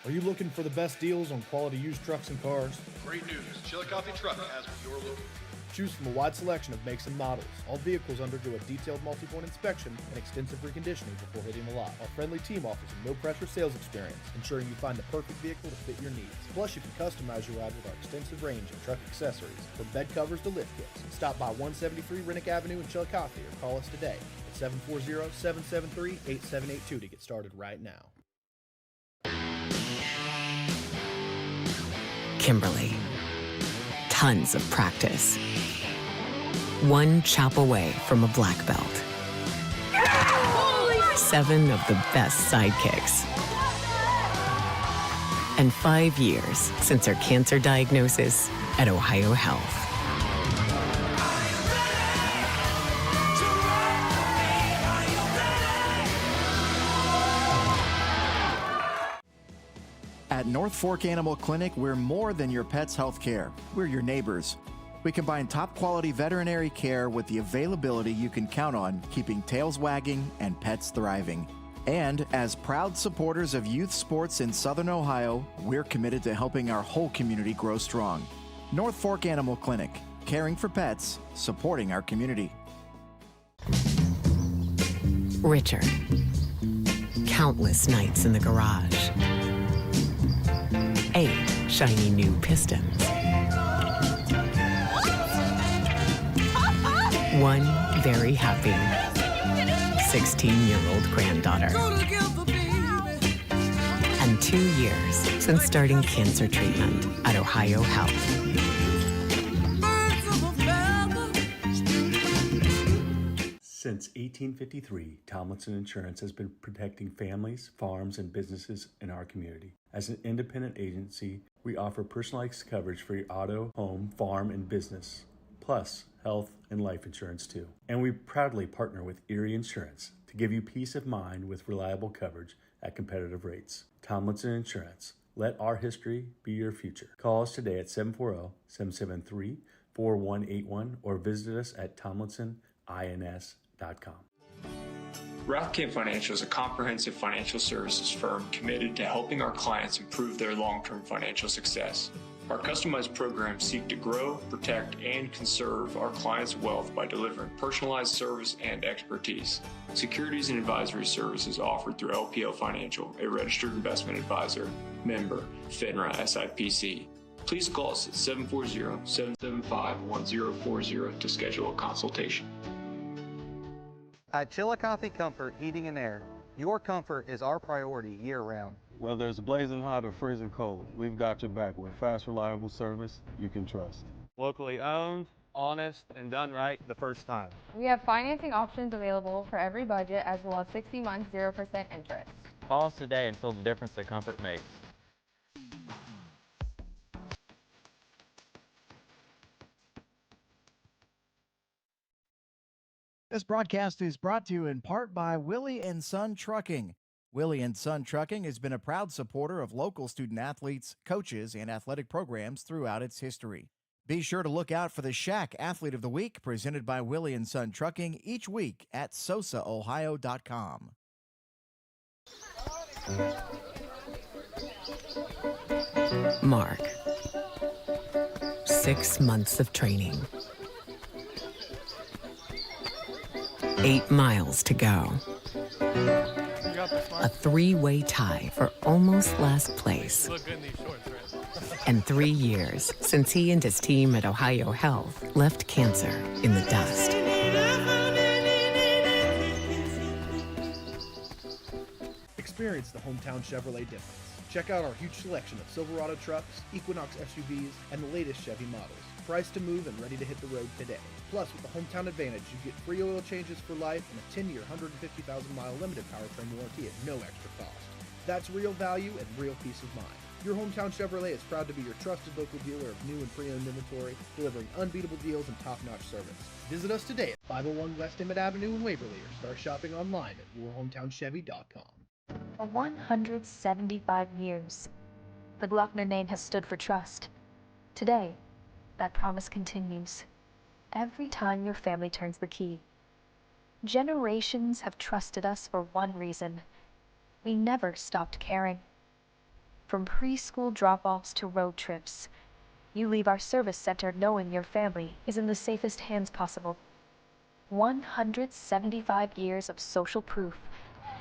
Are you looking for the best deals on quality used trucks and cars? Great news. Chillicothe Truck has what you're looking for. Choose from a wide selection of makes and models. All vehicles undergo a detailed multi-point inspection and extensive reconditioning before hitting the lot. Our friendly team offers a no-pressure sales experience, ensuring you find the perfect vehicle to fit your needs. Plus, you can customize your ride with our extensive range of truck accessories, from bed covers to lift kits. Stop by 173 Rennick Avenue in Chillicothe or call us today at 740-773-8782 to get started right now. Kimberly. Tons of practice. One chop away from a black belt. 7 of the best sidekicks. And 5 years since her cancer diagnosis at Ohio Health. At North Fork Animal Clinic, we're more than your pet's health care. We're your neighbors. We combine top quality veterinary care with the availability you can count on, keeping tails wagging and pets thriving. And as proud supporters of youth sports in Southern Ohio, we're committed to helping our whole community grow strong. North Fork Animal Clinic, caring for pets, supporting our community. Richard. Countless nights in the garage. 8 shiny new pistons. 1 very happy 16-year-old granddaughter. And 2 years since starting cancer treatment at Ohio Health. Since 1853, Tomlinson Insurance has been protecting families, farms, and businesses in our community. As an independent agency, we offer personalized coverage for your auto, home, farm, and business, plus health and life insurance too. And we proudly partner with Erie Insurance to give you peace of mind with reliable coverage at competitive rates. Tomlinson Insurance. Let our history be your future. Call us today at 740-773-4181 or visit us at tomlinsonins.com. Rathkamp Financial is a comprehensive financial services firm committed to helping our clients improve their long-term financial success. Our customized programs seek to grow, protect, and conserve our clients' wealth by delivering personalized service and expertise. Securities and advisory services offered through LPL Financial, a registered investment advisor, member, FINRA SIPC. Please call us at 740-775-1040 to schedule a consultation. At Chillicothe Comfort Heating and Air, your comfort is our priority year-round. Whether it's blazing hot or freezing cold, we've got your back with fast, reliable service you can trust. Locally owned, honest, and done right the first time. We have financing options available for every budget, as well as 60 months 0% interest. Call us today and feel the difference that comfort makes. This broadcast is brought to you in part by Willie & Son Trucking. Willie & Son Trucking has been a proud supporter of local student athletes, coaches, and athletic programs throughout its history. Be sure to look out for the Shack Athlete of the Week presented by Willie & Son Trucking each week at SOSAOhio.com. Mark. 6 months of training. 8 miles to go. A 3-way tie for almost last place. And 3 years since he and his team at Ohio Health left cancer in the dust. Experience the hometown Chevrolet difference. Check out our huge selection of Silverado trucks, Equinox SUVs, and the latest Chevy models. Priced to move and ready to hit the road today. Plus, with the Hometown Advantage, you get free oil changes for life and a 10-year, 150,000-mile limited powertrain warranty at no extra cost. That's real value and real peace of mind. Your Hometown Chevrolet is proud to be your trusted local dealer of new and pre-owned inventory, delivering unbeatable deals and top-notch service. Visit us today at 501 West Emmett Avenue in Waverly or start shopping online at yourhometownschevy.com. For 175 years, the Glockner name has stood for trust. Today, that promise continues. Every time your family turns the key. Generations have trusted us for one reason. We never stopped caring. From preschool drop-offs to road trips, you leave our service center knowing your family is in the safest hands possible. 175 years of social proof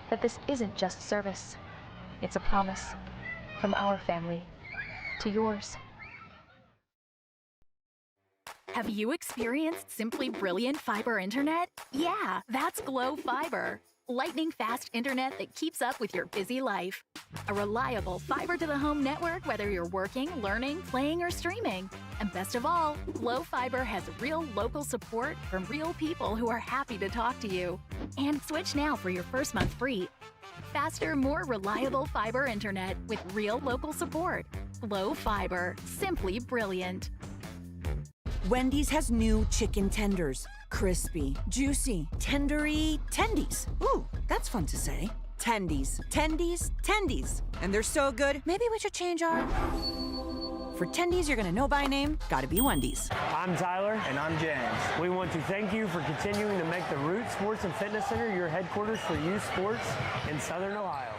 that this isn't just service. It's a promise from our family to yours. Have you experienced simply brilliant fiber internet? Yeah, that's Glow Fiber. Lightning fast internet that keeps up with your busy life. A reliable fiber to the home network whether you're working, learning, playing, or streaming. And best of all, Glow Fiber has real local support from real people who are happy to talk to you. And switch now for your first month free. Faster, more reliable fiber internet with real local support. Glow Fiber, simply brilliant. Wendy's has new chicken tenders. Crispy, juicy, tendery, tendies. Ooh, that's fun to say. Tendies, tendies, tendies. And they're so good, maybe we should change our... For tendies you're gonna know by name, gotta be Wendy's. I'm Tyler. And I'm James. We want to thank you for continuing to make the Root Sports and Fitness Center your headquarters for youth sports in Southern Ohio.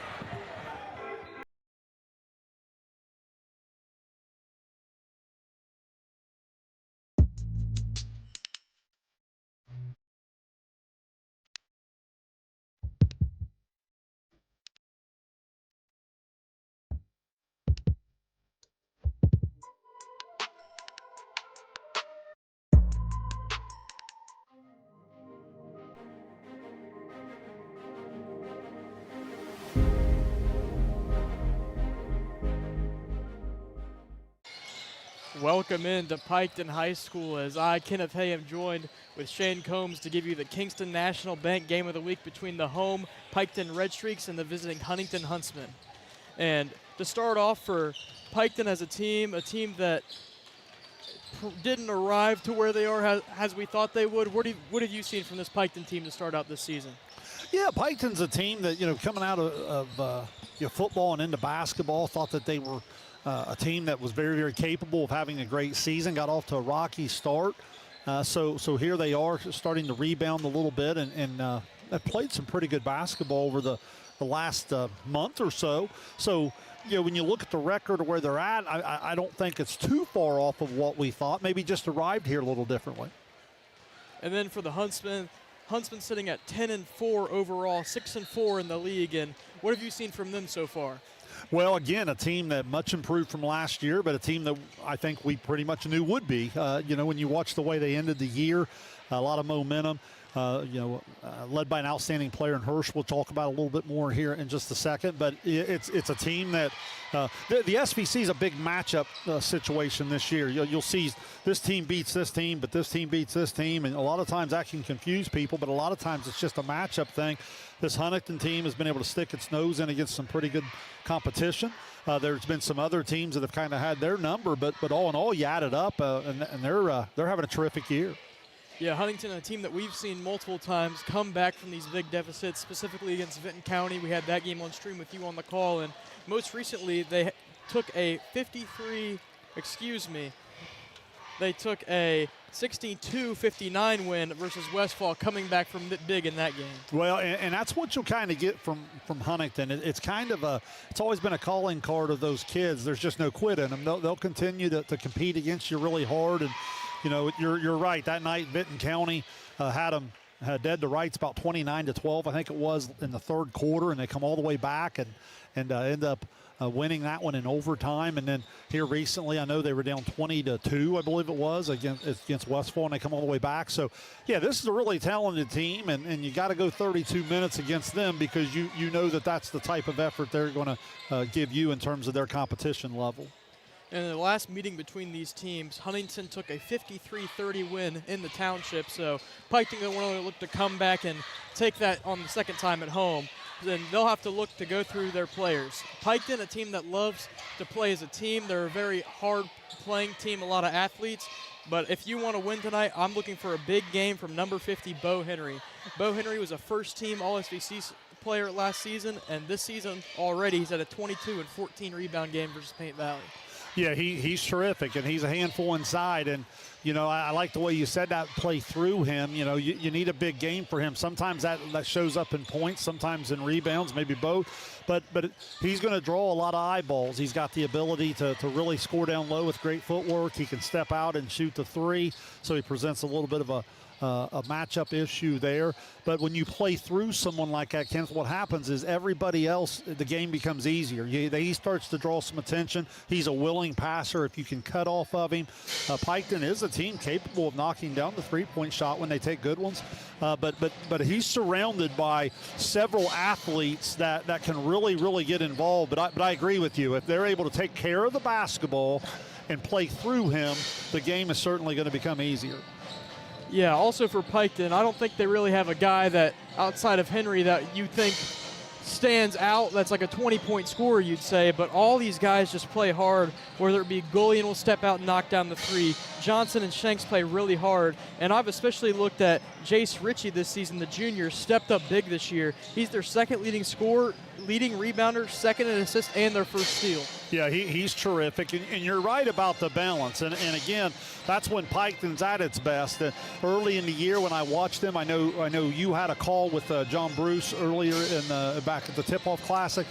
Welcome into Piketon High School as I, Kenneth Hay, am joined with Shane Combs to give you the Kingston National Bank Game of the Week between the home Piketon Redstreaks and the visiting Huntington Huntsmen. And to start off for Piketon as a team that didn't arrive to where they are as we thought they would, what have you seen from this Piketon team to start out this season? Yeah, Piketon's a team that, coming out of football and into basketball, thought that they were a team that was very, very capable of having a great season, got off to a rocky start. So here they are starting to rebound a little bit and have played some pretty good basketball over the last month or so. So, when you look at the record of where they're at, I don't think it's too far off of what we thought. Maybe just arrived here a little differently. And then for the Huntsmen sitting at 10-4 overall, 6-4 in the league. And what have you seen from them so far? Well, again, a team that much improved from last year, but a team that I think we pretty much knew would be. When you watch the way they ended the year, a lot of momentum, led by an outstanding player in Hirsch. We'll talk about a little bit more here in just a second. But it's a team that the SVC is a big matchup situation this year. You'll see this team beats this team, but this team beats this team. And a lot of times that can confuse people, but a lot of times it's just a matchup thing. This Huntington team has been able to stick its nose in against some pretty good competition. There's been some other teams that have kind of had their number, but all in all, you add it up, and they're having a terrific year. Yeah, Huntington, a team that we've seen multiple times come back from these big deficits, specifically against Vinton County. We had that game on stream with you on the call, and most recently they took a 62-59 win versus Westfall, coming back from big in that game. Well, and that's what you'll kind of get from Huntington. It's kind of it's always been a calling card of those kids. There's just no quit in them. They'll continue to compete against you really hard. And, you're right. That night, Vinton County had them dead to rights about 29-12, I think it was, in the third quarter, and they come all the way back and end up winning that one in overtime. And then here recently, I know they were down 20-2, I believe it was, against Westfall, and they come all the way back. So, yeah, this is a really talented team, and you got to go 32 minutes against them because you know that's the type of effort they're going to give you in terms of their competition level. In the last meeting between these teams, Huntington took a 53-30 win in the township, so Piketon will look to come back and take that on the second time at home. Then they'll have to look to go through their players. Piketon, a team that loves to play as a team. They're a very hard-playing team, a lot of athletes. But if you want to win tonight, I'm looking for a big game from number 50, Bo Henry. Bo Henry was a first-team All-SVC player last season, and this season already he's at a 22 and 14 rebound game versus Paint Valley. Yeah, he's terrific, and he's a handful inside. And, I like the way you said that, play through him. You need a big game for him. Sometimes that shows up in points, sometimes in rebounds, maybe both. But he's going to draw a lot of eyeballs. He's got the ability to really score down low with great footwork. He can step out and shoot the three, so he presents a little bit of a matchup issue there. But when you play through someone like that, Kenneth, what happens is everybody else, the game becomes easier. He starts to draw some attention. He's a willing passer if you can cut off of him. Piketon is a team capable of knocking down the three-point shot when they take good ones. But he's surrounded by several athletes that can really, really get involved. But I agree with you. If they're able to take care of the basketball and play through him, the game is certainly going to become easier. Yeah, also for Piketon, I don't think they really have a guy that, outside of Henry, that you think stands out that's like a 20-point scorer, you'd say, but all these guys just play hard, whether it be Gullion will step out and knock down the three. Johnson and Shanks play really hard, and I've especially looked at Jace Ritchie this season, the junior, stepped up big this year. He's their second leading scorer, leading rebounder, second in assists, and their first steal. Yeah, he's terrific, and you're right about the balance. And again, that's when Piketon's at its best. Early in the year when I watched them, I know you had a call with John Bruce earlier back at the Tip-Off Classic.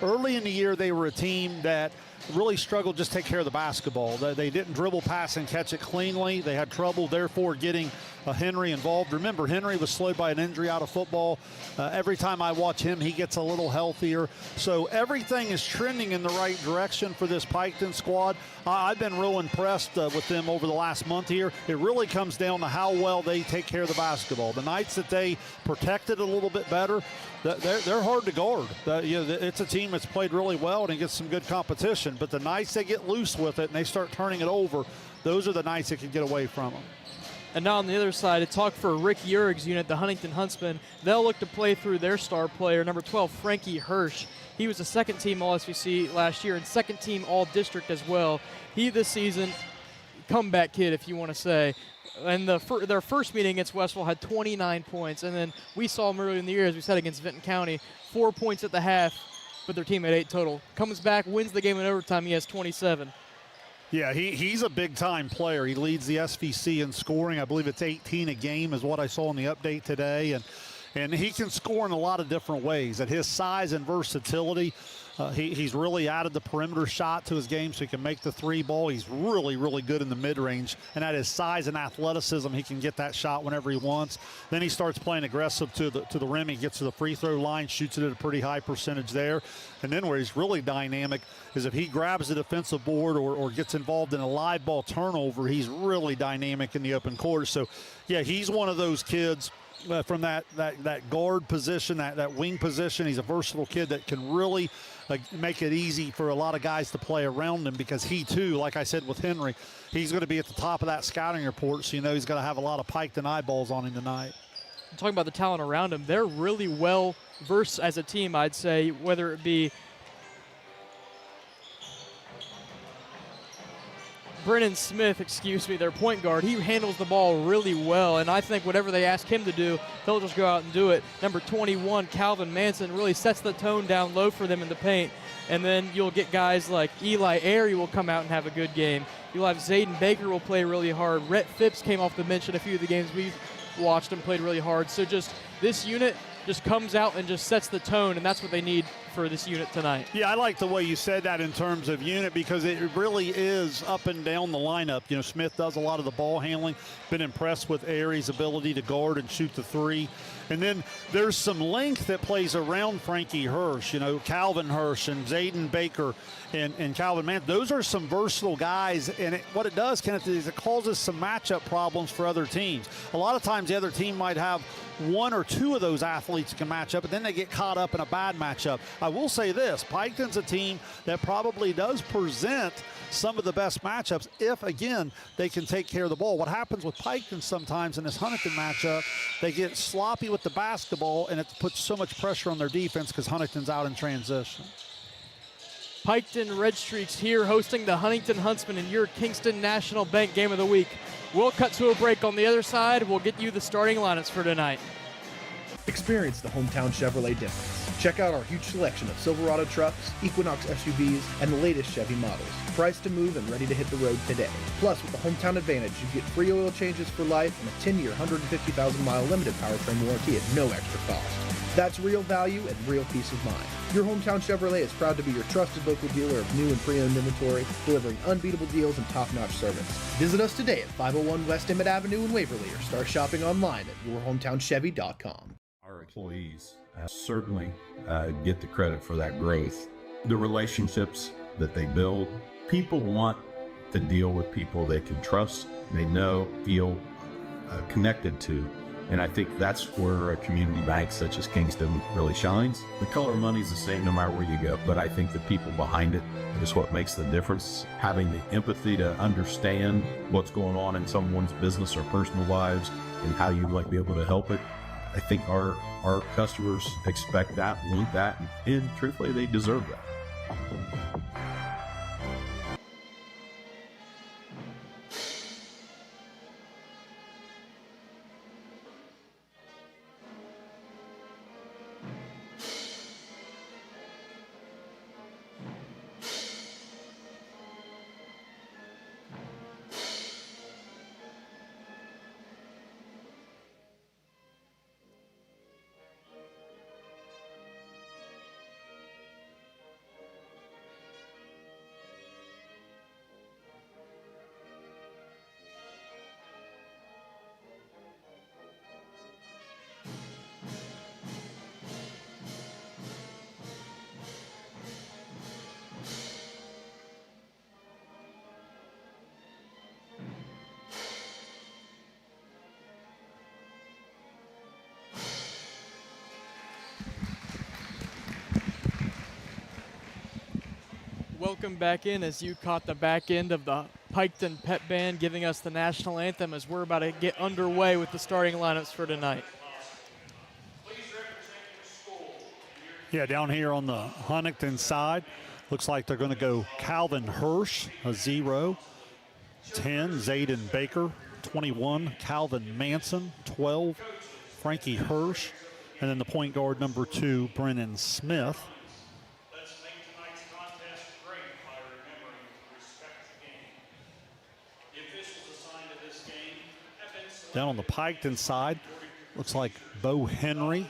Early in the year, they were a team that really struggled just to take care of the basketball. They didn't dribble, pass, and catch it cleanly. They had trouble, therefore, getting Henry involved. Remember, Henry was slowed by an injury out of football. Every time I watch him, he gets a little healthier. So everything is trending in the right direction for this Piketon squad. I've been real impressed with them over the last month here. It really comes down to how well they take care of the basketball. The nights that they protect it a little bit better, they're hard to guard. It's a team that's played really well and it gets some good competition. But the nights they get loose with it and they start turning it over, those are the nights that can get away from them. And now on the other side, to talk for Rick Urig's unit, the Huntington Huntsmen, they'll look to play through their star player, number 12, Frankie Hirsch. He was a second-team All-SVC last year and second-team All-District as well. He this season, comeback kid, if you want to say. And their first meeting against Westville had 29 points. And then we saw him earlier in the year, as we said, against Vinton County, 4 points at the half, but their team had 8 total. Comes back, wins the game in overtime. He has 27. Yeah, he's a big-time player. He leads the SVC in scoring. I believe it's 18 a game is what I saw in the update today. And he can score in a lot of different ways. At his size and versatility, he's really added the perimeter shot to his game so he can make the three ball. He's really, really good in the mid-range. And at his size and athleticism, he can get that shot whenever he wants. Then he starts playing aggressive to the rim. He gets to the free throw line, shoots it at a pretty high percentage there. And then where he's really dynamic is if he grabs the defensive board or gets involved in a live ball turnover, he's really dynamic in the open court. So, yeah, he's one of those kids from that guard position, that wing position. He's a versatile kid that can really make it easy for a lot of guys to play around him because he, too, like I said with Henry, he's going to be at the top of that scouting report, so you know he's going to have a lot of Piketon eyeballs on him tonight. Talking about the talent around him, they're really well versed as a team, I'd say, whether it be Brennan Smith, their point guard. He handles the ball really well, and I think whatever they ask him to do, he'll just go out and do it. Number 21, Calvin Manson, really sets the tone down low for them in the paint. And then you'll get guys like Eli Airy will come out and have a good game. You'll have Zayden Baker will play really hard. Rhett Phipps came off the bench in a few of the games we've watched and played really hard. So just this unit just comes out and just sets the tone, and that's what they need for this unit tonight. Yeah, I like the way you said that in terms of unit because it really is up and down the lineup. You know, Smith does a lot of the ball handling. Been impressed with Airy's ability to guard and shoot the three. And then there's some length that plays around Frankie Hirsch. You know, Calvin Hirsch and Zayden Baker and Calvin Mann. Those are some versatile guys. And what it does, Kenneth, is it causes some matchup problems for other teams. A lot of times the other team might have one or two of those athletes can match up, and then they get caught up in a bad matchup. I will say this, Piketon's a team that probably does present some of the best matchups if, again, they can take care of the ball. What happens with Piketon sometimes in this Huntington matchup, they get sloppy with the basketball, and it puts so much pressure on their defense because Huntington's out in transition. Piketon Redstreaks here hosting the Huntington Huntsmen in your Kingston National Bank Game of the Week. We'll cut to a break on the other side. We'll get you the starting lineups for tonight. Experience the hometown Chevrolet difference. Check out our huge selection of Silverado trucks, Equinox SUVs, and the latest Chevy models. Priced to move and ready to hit the road today. Plus, with the Hometown Advantage, you get free oil changes for life and a 10-year, 150,000-mile limited powertrain warranty at no extra cost. That's real value and real peace of mind. Your Hometown Chevrolet is proud to be your trusted local dealer of new and pre-owned inventory, delivering unbeatable deals and top-notch service. Visit us today at 501 West Emmett Avenue in Waverly or start shopping online at yourhometownchevy.com. Our employees certainly get the credit for that growth. The relationships that they build, people want to deal with people they can trust, they know, feel connected to. And I think that's where a community bank such as Kingston really shines. The color of money is the same no matter where you go, but I think the people behind it is what makes the difference. Having the empathy to understand what's going on in someone's business or personal lives and how you might be able to help it. I think our customers expect that, want that, and truthfully, they deserve that. Welcome back in as you caught the back end of the Piketon Pep Band giving us the national anthem as we're about to get underway with the starting lineups for tonight. Yeah, down here on the Huntington side, looks like they're going to go Calvin Hirsch, a 0. 10, Zayden Baker. 21, Calvin Manson. 12, Frankie Hirsch. And then the point guard, number 2, Brennan Smith. Down on the Piketon side, looks like Bo Henry,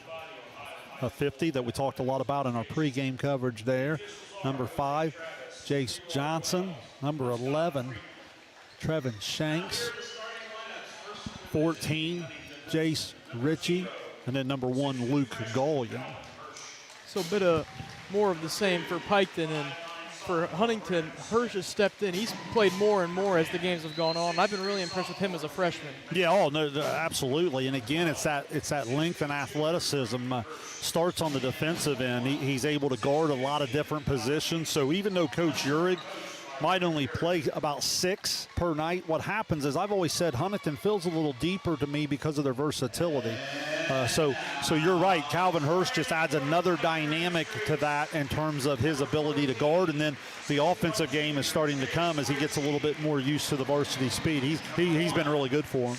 a 50 that we talked a lot about in our pregame coverage there. Number 5, Jace Johnson. Number 11, Trevin Shanks. 14, Jace Ritchie. And then number 1, Luke Gullion. So a bit of more of the same for Piketon, and for Huntington, Hirsch has stepped in. He's played more and more as the games have gone on. I've been really impressed with him as a freshman. Yeah, no, absolutely. And again, it's that length and athleticism. Starts on the defensive end. He's able to guard a lot of different positions. So even though Coach Uhrig might only play about 6 per night, what happens is, I've always said Huntington feels a little deeper to me because of their versatility. So you're right, Calvin Hirsch just adds another dynamic to that in terms of his ability to guard, and then the offensive game is starting to come as he gets a little bit more used to the varsity speed. He's been really good for him.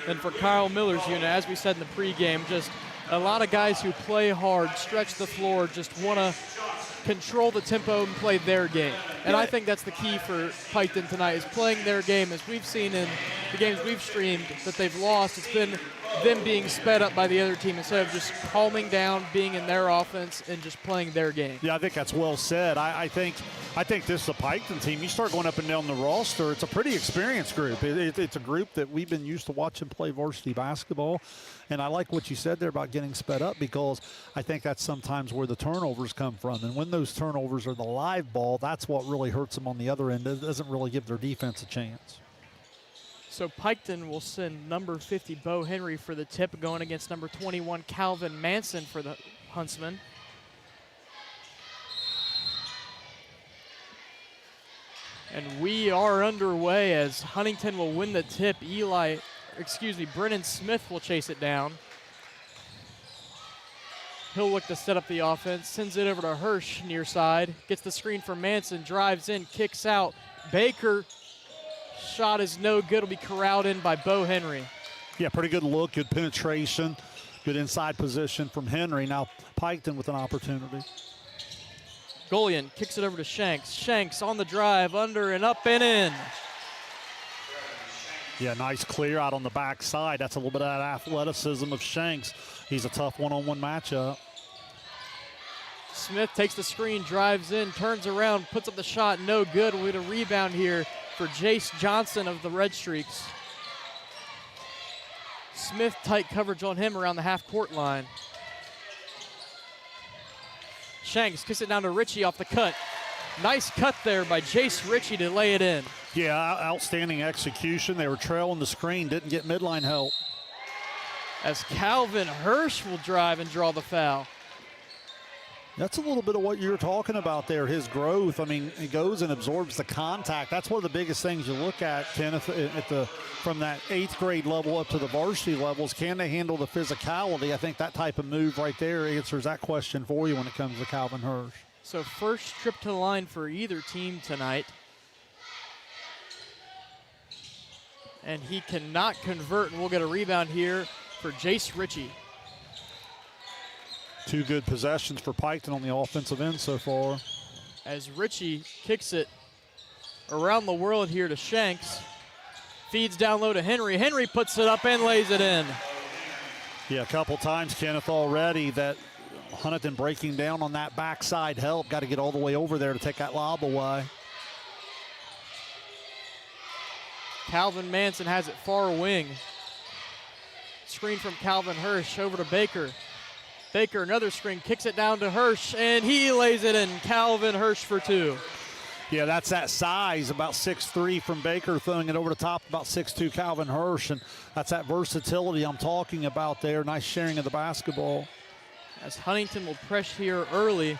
And for Kyle Miller's unit, as we said in the pregame, just a lot of guys who play hard, stretch the floor, just want to control the tempo and play their game. And I think that's the key for Piketon tonight, is playing their game. As we've seen in the games we've streamed that they've lost, it's been them being sped up by the other team instead of just calming down, being in their offense, and just playing their game. Yeah, I think that's well said. I think this is a Piketon team. You start going up and down the roster, it's a pretty experienced group. It's a group that we've been used to watching play varsity basketball. And I like what you said there about getting sped up, because I think that's sometimes where the turnovers come from. And when those turnovers are the live ball, that's what really hurts them on the other end. It doesn't really give their defense a chance. So Piketon will send number 50, Bo Henry, for the tip, going against number 21, Calvin Manson, for the Huntsmen. And we are underway as Huntington will win the tip. Brennan Smith will chase it down. He'll look to set up the offense, sends it over to Hirsch near side, gets the screen for Manson, drives in, kicks out. Baker, shot is no good, will be corralled in by Bo Henry. Yeah, pretty good look, good penetration, Good inside position from Henry. Now Piketon with an opportunity. Golian kicks it over to Shanks. Shanks on the drive, under and up and in. Yeah, nice clear out on the backside. That's a little bit of that athleticism of Shanks. He's a tough one-on-one matchup. Smith takes the screen, drives in, turns around, puts up the shot, no good. We'll get a rebound here for Jace Johnson of the Redstreaks. Smith tight coverage on him around the half-court line. Shanks kicks it down to Ritchie off the cut. Nice cut there by Jace Ritchie to lay it in. Yeah, outstanding execution. They were trailing the screen, didn't get midline help. As Calvin Hirsch will drive and draw the foul. That's a little bit of what you were talking about there, his growth. I mean, he goes and absorbs the contact. That's one of the biggest things you look at, Kenneth, from that 8th grade level up to the varsity levels. Can they handle the physicality? I think that type of move right there answers that question for you when it comes to Calvin Hirsch. So first trip to the line for either team tonight. And he cannot convert, and we'll get a rebound here for Jace Ritchie. 2 good possessions for Piketon on the offensive end so far. As Ritchie kicks it around the world here to Shanks. Feeds down low to Henry. Henry puts it up and lays it in. Yeah, a couple times, Kenneth, already that Huntington breaking down on that backside help. Got to get all the way over there to take that lob away. Calvin Manson has it far wing. Screen from Calvin Hirsch over to Baker. Baker, another screen, kicks it down to Hirsch, and he lays it in. Calvin Hirsch for 2. Yeah, that's that size, about 6'3" from Baker, throwing it over the top, about 6'2" Calvin Hirsch, and that's that versatility I'm talking about there. Nice sharing of the basketball. As Huntington will press here early.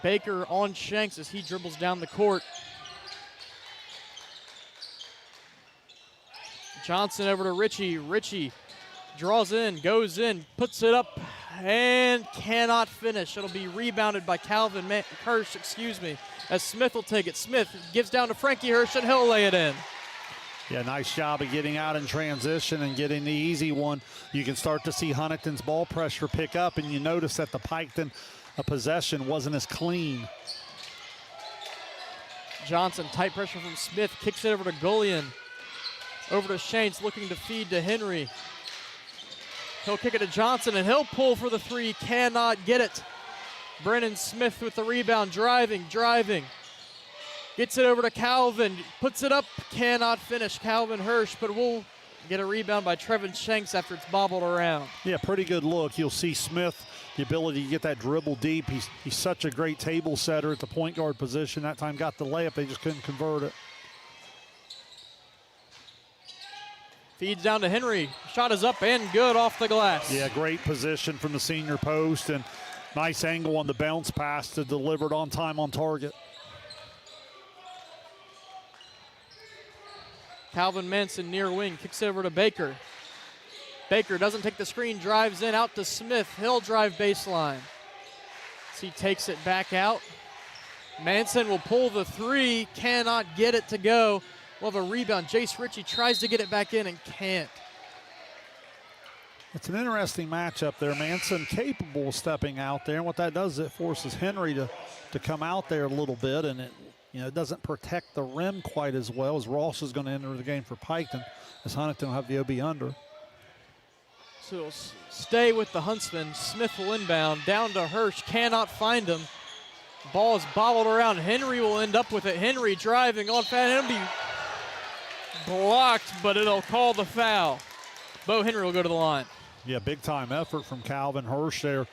Baker on Shanks as he dribbles down the court. Johnson over to Ritchie. Ritchie draws in, goes in, puts it up, and cannot finish. It'll be rebounded by Calvin Hirsch, as Smith will take it. Smith gives down to Frankie Hirsch, and he'll lay it in. Yeah, nice job of getting out in transition and getting the easy one. You can start to see Huntington's ball pressure pick up, and you notice that the Piketon possession wasn't as clean. Johnson, tight pressure from Smith, kicks it over to Golian. Over to Shanks, looking to feed to Henry. He'll kick it to Johnson, and he'll pull for the 3, cannot get it. Brennan Smith with the rebound, driving. Gets it over to Calvin, puts it up, cannot finish. Calvin Hirsch, but we'll get a rebound by Trevin Shanks after it's bobbled around. Yeah, pretty good look. You'll see Smith, the ability to get that dribble deep. He's such a great table setter at the point guard position. That time got the layup, they just couldn't convert it. Feeds down to Henry. Shot is up and good off the glass. Yeah, great position from the senior post, and nice angle on the bounce pass to deliver it on time, on target. Calvin Manson near wing, kicks it over to Baker. Baker doesn't take the screen, drives in, out to Smith. He'll drive baseline. So he takes it back out. Manson will pull the 3, cannot get it to go. We'll have a rebound. Jace Ritchie tries to get it back in and can't. It's an interesting matchup there. Manson capable of stepping out there, and what that does is it forces Henry to come out there a little bit, and it doesn't protect the rim quite as well, as Ross is going to enter the game for Piketon, as Huntington will have the OB under. So he'll stay with the Huntsmen. Smith will inbound, down to Hirsch, cannot find him. Ball is bobbled around. Henry will end up with it. Henry driving on fast. It'll be blocked, but it'll call the foul. Bo Henry will go to the line. Yeah, big time effort from Calvin Hirsch there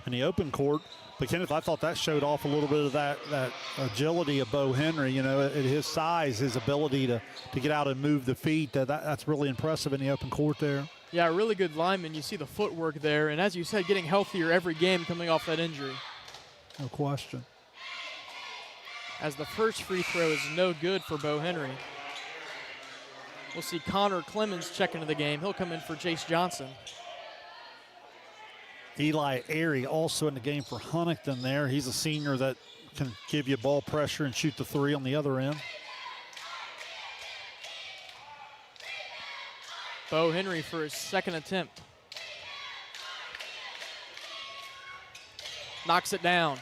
in the open court. But Kenneth, I thought that showed off a little bit of that agility of Bo Henry. You know, at his size, his ability to get out and move the feet, that's really impressive in the open court there. Yeah, really good lineman. You see the footwork there. And as you said, getting healthier every game coming off that injury. No question. As the first free throw is no good for Bo Henry. We'll see Connor Clemens check into the game. He'll come in for Jace Johnson. Eli Airy also in the game for Huntington there. He's a senior that can give you ball pressure and shoot the 3 on the other end. Bo Henry for his second attempt. Knocks it down.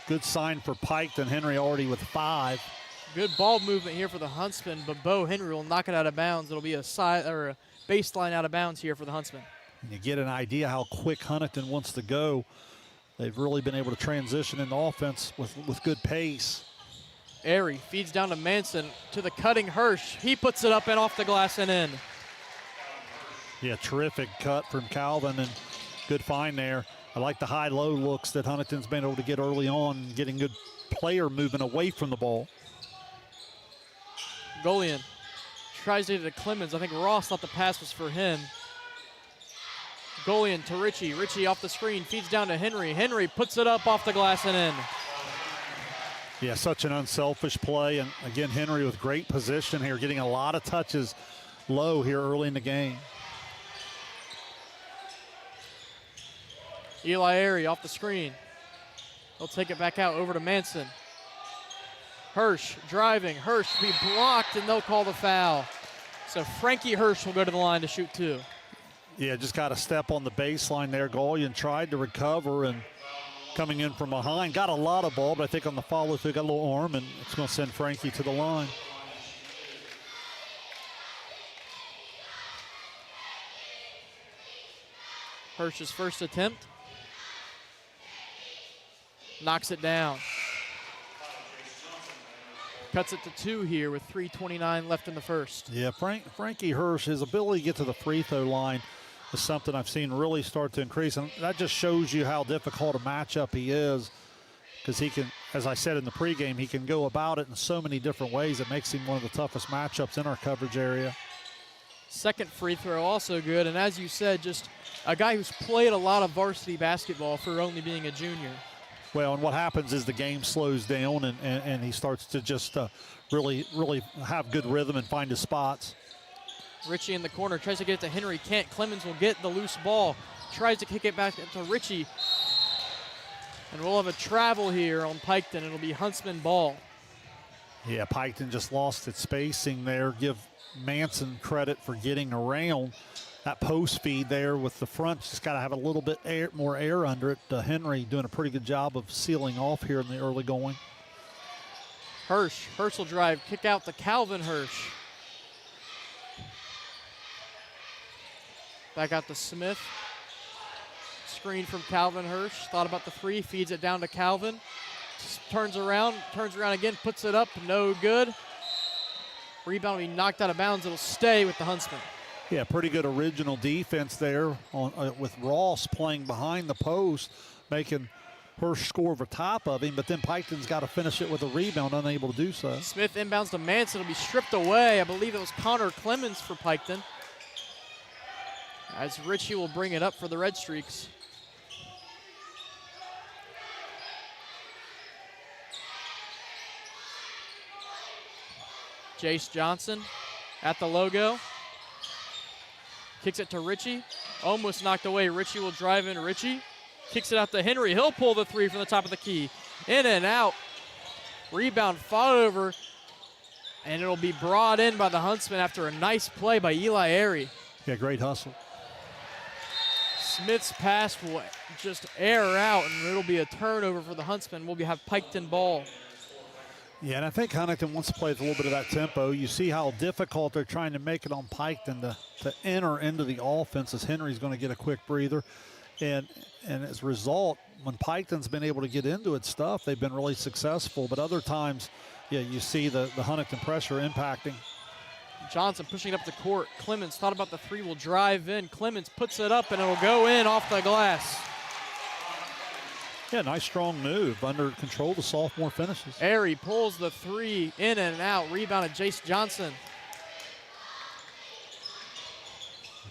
Good sign for Piketon. Henry already with 5. Good ball movement here for the Huntsmen, but Bo Henry will knock it out of bounds. It'll be a side or a baseline out of bounds here for the Huntsmen. And you get an idea how quick Huntington wants to go. They've really been able to transition in the offense with good pace. Airy feeds down to Manson to the cutting Hirsch. He puts it up and off the glass and in. Yeah, terrific cut from Calvin and good find there. I like the high-low looks that Huntington's been able to get early on, getting good player movement away from the ball. Golian tries to get it to Clemens. I think Ross thought the pass was for him. Golian to Ritchie. Ritchie off the screen, feeds down to Henry. Henry puts it up off the glass and in. Yeah, such an unselfish play. And again, Henry with great position here, getting a lot of touches low here early in the game. Eli Airy off the screen. He'll take it back out over to Manson. Hirsch driving. Hirsch will be blocked, and they'll call the foul. So Frankie Hirsch will go to the line to shoot 2. Yeah, just got a step on the baseline there. Golian tried to recover and coming in from behind. Got a lot of ball, but I think on the follow through got a little arm, and it's going to send Frankie to the line. Hirsch's first attempt. Knocks it down. Cuts it to 2 here with 3:29 left in the first. Yeah, Frankie Hirsch, his ability to get to the free throw line is something I've seen really start to increase. And that just shows you how difficult a matchup he is, because he can, as I said in the pregame, he can go about it in so many different ways. It makes him one of the toughest matchups in our coverage area. Second free throw also good. And as you said, just a guy who's played a lot of varsity basketball for only being a junior. Well, and what happens is the game slows down and he starts to just really have good rhythm and find his spots. Ritchie in the corner, tries to get it to Henry, can't. Clemens will get the loose ball, tries to kick it back to Ritchie. And we'll have a travel here on Piketon. It'll be Huntsman ball. Yeah, Piketon just lost its spacing there. Give Manson credit for getting around that post feed there with the front. Just got to have a little bit more air under it. Henry doing a pretty good job of sealing off here in the early going. Hirsch will drive, kick out to Calvin Hirsch. Back out to Smith. Screen from Calvin Hirsch. Thought about the 3, feeds it down to Calvin. Turns around again, puts it up, no good. Rebound will be knocked out of bounds. It'll stay with the Huntsmen. Yeah, pretty good original defense there on, with Ross playing behind the post, making Hirsch score over top of him, but then Piketon's got to finish it with a rebound, unable to do so. Smith inbounds to Manson. It'll be stripped away. I believe it was Connor Clemens for Piketon, as Ritchie will bring it up for the Redstreaks. Jace Johnson at the logo. Kicks it to Ritchie. Almost knocked away. Ritchie will drive in. Ritchie kicks it out to Henry. He'll pull the 3 from the top of the key. In and out. Rebound fought over. And it'll be brought in by the Huntsmen after a nice play by Eli Airy. Yeah, great hustle. Smith's pass will just air out, and it'll be a turnover for the Huntsmen. We'll have Piketon ball. Yeah, and I think Huntington wants to play with a little bit of that tempo. You see how difficult they're trying to make it on Piketon to enter into the offense, as Henry's going to get a quick breather. And as a result, when Piketon's been able to get into its stuff, they've been really successful. But other times, yeah, you see the Huntington pressure impacting. Johnson pushing it up the court. Clemens thought about the 3, will drive in. Clemens puts it up, and it'll go in off the glass. Yeah, nice strong move. Under control, the sophomore finishes. Airy pulls the 3 in and out. Rebounded Jace Johnson.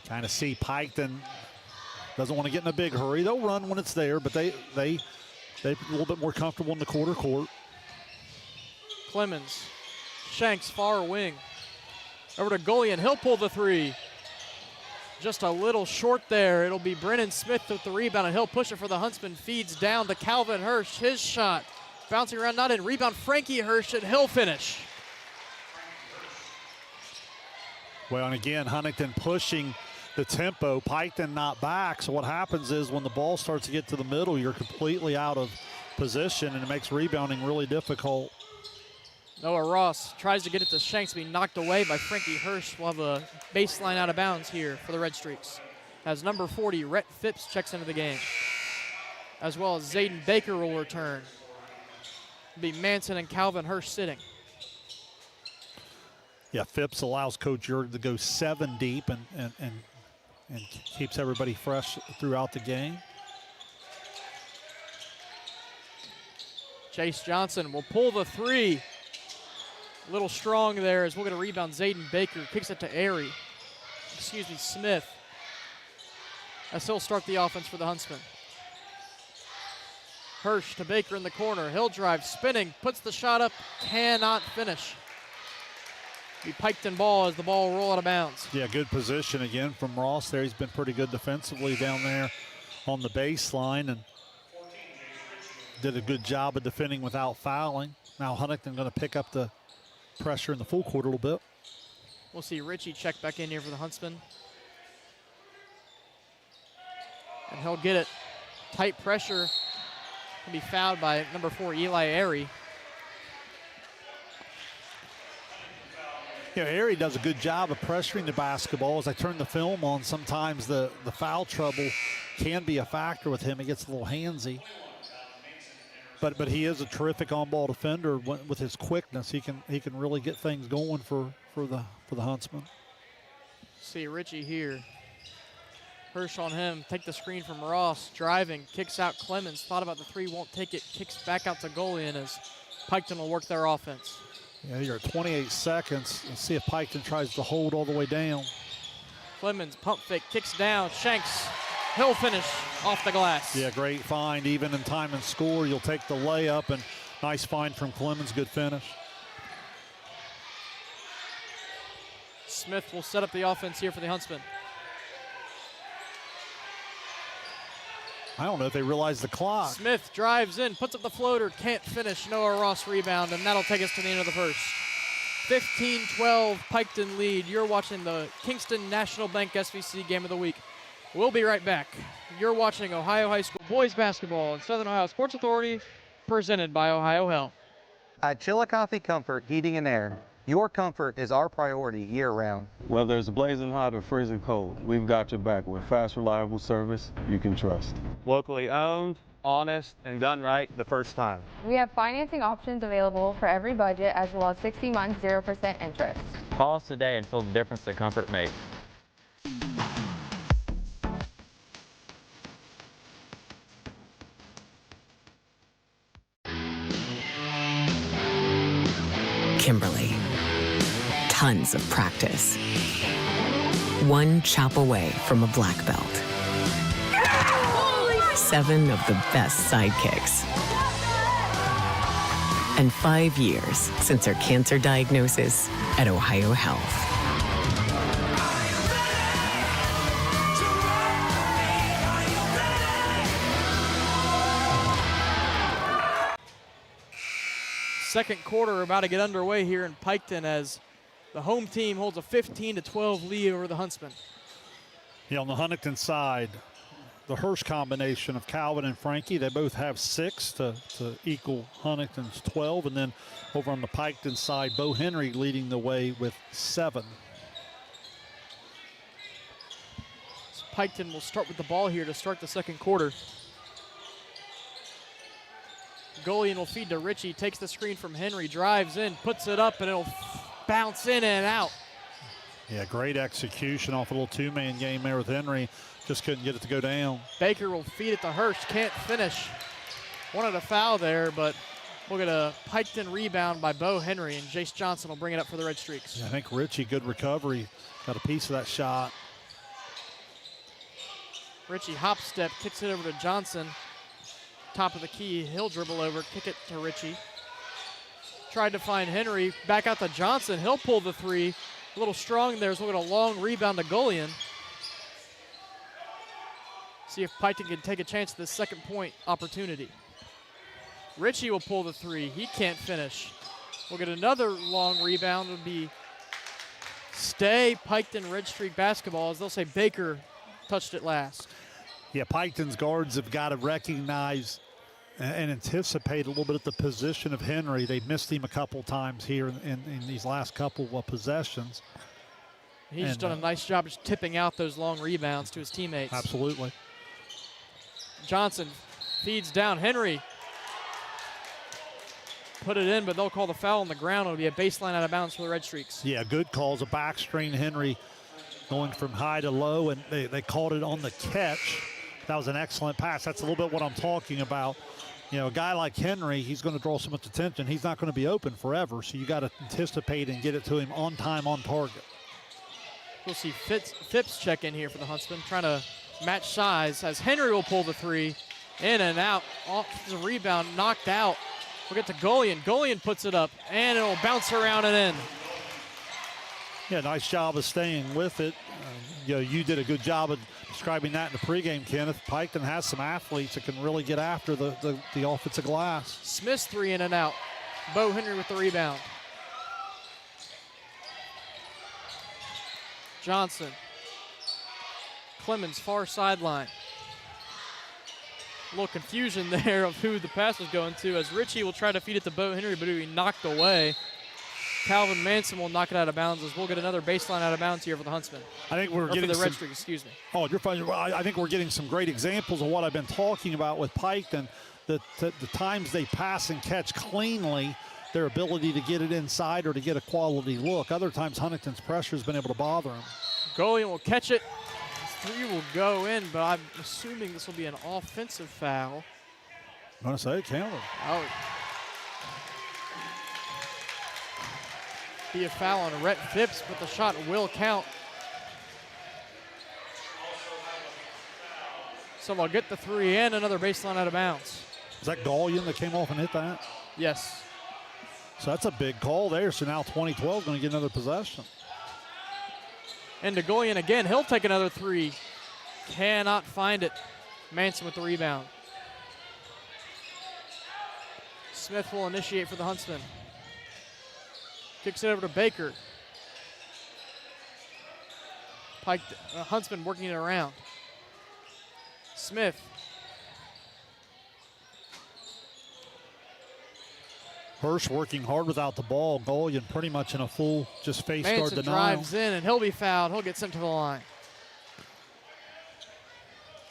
Kind of see Piketon doesn't want to get in a big hurry. They'll run when it's there, but they're a little bit more comfortable in the quarter court. Clemens shanks far wing. Over to Golian. He'll pull the 3. Just a little short there. It'll be Brennan Smith with the rebound, and he'll push it for the Huntsman. Feeds down to Calvin Hirsch. His shot bouncing around, not in. Rebound, Frankie Hirsch, and he'll finish. Well, and again, Huntington pushing the tempo. Piketon not back, so what happens is when the ball starts to get to the middle, you're completely out of position, and it makes rebounding really difficult. Noah Ross tries to get it to Shanks, be knocked away by Frankie Hirsch. We'll have a baseline out of bounds here for the Redstreaks. As number 40, Rhett Phipps, checks into the game. As well as Zayden Baker will return. It'll be Manson and Calvin Hirsch sitting. Yeah, Phipps allows Coach Yerg to go 7 deep and keeps everybody fresh throughout the game. Chase Johnson will pull the 3. A little strong there as we'll get a rebound. Zayden Baker kicks it to Smith. As he'll start the offense for the Huntsmen. Hirsch to Baker in the corner. He'll drive, spinning, puts the shot up, cannot finish. Be Piketon ball as the ball roll out of bounds. Yeah, good position again from Ross there. He's been pretty good defensively down there on the baseline and did a good job of defending without fouling. Now Huntington going to pick up the pressure in the full court a little bit. We'll see Richie check back in here for the Huntsmen. And he'll get it. Tight pressure. He'll be fouled by number 4, Eli Airy. You know, Airy does a good job of pressuring the basketball. As I turn the film on, sometimes the foul trouble can be a factor with him. He gets a little handsy. But he is a terrific on-ball defender with his quickness. He can really get things going for the Huntsmen. See Richie here. Hirsch on him. Take the screen from Ross. Driving, kicks out Clemens. Thought about the 3, won't take it. Kicks back out to Golian as Piketon will work their offense. Yeah, you're at 28 seconds. Let's see if Piketon tries to hold all the way down. Clemens pump fake, kicks down. Shanks, he'll finish off the glass. Yeah, great find. Even in time and score, you'll take the layup, and nice find from Clemens. Good finish. Smith will set up the offense here for the Huntsmen. I don't know if they realize the clock. Smith drives in, puts up the floater, can't finish. Noah Ross rebound, and that'll take us to the end of the first. 15-12 Piketon lead. You're watching the Kingston National Bank SVC Game of the Week. We'll be right back. You're watching Ohio High School Boys Basketball and Southern Ohio Sports Authority, presented by Ohio Health. At Chillicothe Comfort Heating and Air, your comfort is our priority year-round. Whether it's blazing hot or freezing cold, we've got your back with fast, reliable service you can trust. Locally owned, honest, and done right the first time. We have financing options available for every budget as well as 60 months 0% interest. Call us today and feel the difference that comfort makes. Kimberly. Tons of practice. One chop away from a black belt. 7 of the best sidekicks. And 5 years since her cancer diagnosis at Ohio Health. Second quarter about to get underway here in Piketon as the home team holds a 15-12 lead over the Huntsmen. Yeah, on the Huntington side, the Hirsch combination of Calvin and Frankie, they both have 6 to equal Huntington's 12. And then over on the Piketon side, Bo Henry leading the way with 7. So Piketon will start with the ball here to start the second quarter. Golian will feed to Richie, takes the screen from Henry, drives in, puts it up, and it'll bounce in and out. Yeah, great execution off a little 2-man game there with Henry. Just couldn't get it to go down. Baker will feed it to Hirsch, can't finish. Wanted a foul there, but we'll get a Piketon rebound by Bo Henry, and Jace Johnson will bring it up for the Redstreaks. Yeah, I think Richie, good recovery, got a piece of that shot. Richie hop step, kicks it over to Johnson. Top of the key, he'll dribble over, kick it to Richie. Tried to find Henry, back out to Johnson, he'll pull the 3. A little strong there, so we'll get a long rebound to Golian. See if Piketon can take a chance at this second point opportunity. Richie will pull the 3, he can't finish. We'll get another long rebound, it'll be stay Piketon Redstreak basketball, as they'll say Baker touched it last. Yeah, Piketon's guards have got to recognize and anticipate a little bit at the position of Henry. They missed him a couple times here in these last couple of possessions. He's done a nice job just tipping out those long rebounds to his teammates. Absolutely. Johnson feeds down. Henry put it in, but they'll call the foul on the ground. It'll be a baseline out of bounds for the Redstreaks. Yeah, good calls. A back screen. Henry going from high to low, and they called it on the catch. That was an excellent pass. That's a little bit what I'm talking about. You know, a guy like Henry, he's going to draw so much attention. He's not going to be open forever, so you got to anticipate and get it to him on time, on target. We'll see Phipps check in here for the Huntsmen, trying to match size as Henry will pull the three. In and out. Off the rebound, knocked out. We'll get to Golian. Golian puts it up, and it'll bounce around and in. Yeah, nice job of staying with it. You know, you did a good job of describing that in the pregame, Kenneth. Piketon has some athletes that can really get after the offensive glass. Smith's three in and out. Bo Henry with the rebound. Johnson. Clemens, far sideline. A little confusion there of who the pass was going to, as Richie will try to feed it to Bo Henry, but he'll be knocked away. Calvin Manson will knock it out of bounds, as we'll get another baseline out of bounds here for the Huntsmen. I think we're getting the some, Redstreaks, excuse me. Oh, you're fine. I think we're getting some great examples of what I've been talking about with Piketon. The times they pass and catch cleanly, their ability to get it inside or to get a quality look. Other times Huntington's pressure has been able to bother them. Golian will catch it. Three will go in, but I'm assuming this will be an offensive foul. I'm going to say it counted. Oh. Be a foul on Rhett Phipps, but the shot will count. So they'll get the three in, another baseline out of bounds. Is that Golian that came off and hit that? Yes. So that's a big call there. So now 2012 going to get another possession. And to Golian again, he'll take another three. Cannot find it. Manson with the rebound. Smith will initiate for the Huntsmen. Kicks it over to Baker. Huntsman working it around. Smith. Hirsch working hard without the ball. Golian pretty much in a full just face guard denial. Drives in, and he'll be fouled. He'll get sent to the line.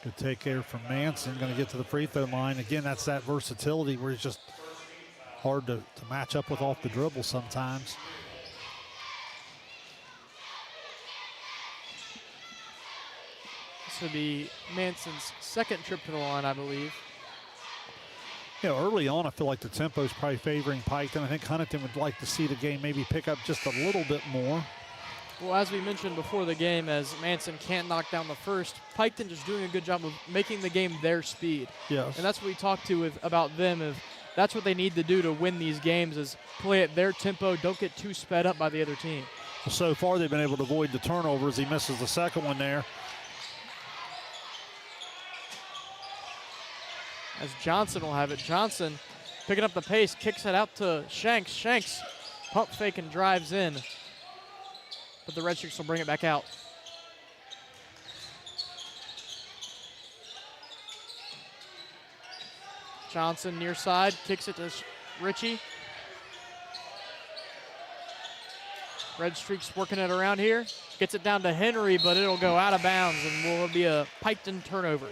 Good take there from Manson. Going to get to the free throw line. Again, that's that versatility where he's just hard to match up with off the dribble sometimes. This would be Manson's second trip to the line, I believe. You know, early on, I feel like the tempo is probably favoring Piketon. I think Huntington would like to see the game maybe pick up just a little bit more. Well, as we mentioned before the game, as Manson can't knock down the first, Piketon just doing a good job of making the game their speed. Yes. And that's what we talked to about them. That's what they need to do to win these games, is play at their tempo, don't get too sped up by the other team. Well, so far they've been able to avoid the turnovers. He misses the second one there. As Johnson will have it. Johnson picking up the pace, kicks it out to Shanks. Shanks pump fake and drives in. But the Redstreaks will bring it back out. Johnson near side, kicks it to Richie. Redstreaks working it around here. Gets it down to Henry, but it'll go out of bounds and will be a Piketon turnover.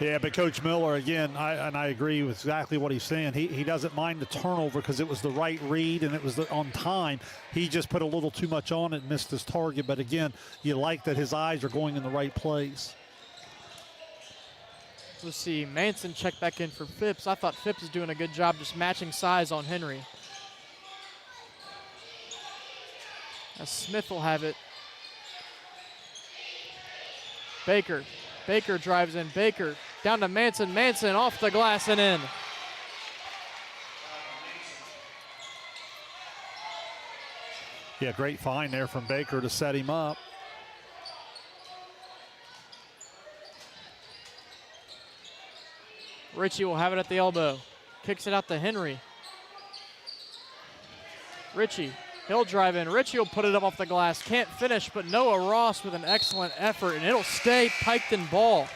Yeah, but Coach Miller, again, I agree with exactly what he's saying. He doesn't mind the turnover because it was the right read and it was on time. He just put a little too much on it and missed his target. But again, you like that his eyes are going in the right place. Let's see, Manson checked back in for Phipps. I thought Phipps is doing a good job just matching size on Henry. As Smith will have it. Baker drives in. Baker down to Manson. Manson off the glass and in. Yeah, great find there from Baker to set him up. Richie will have it at the elbow. Kicks it out to Henry. Richie He'll drive in. Richie will put it up off the glass. Can't finish, but Noah Ross with an excellent effort, and it'll stay Piketon ball.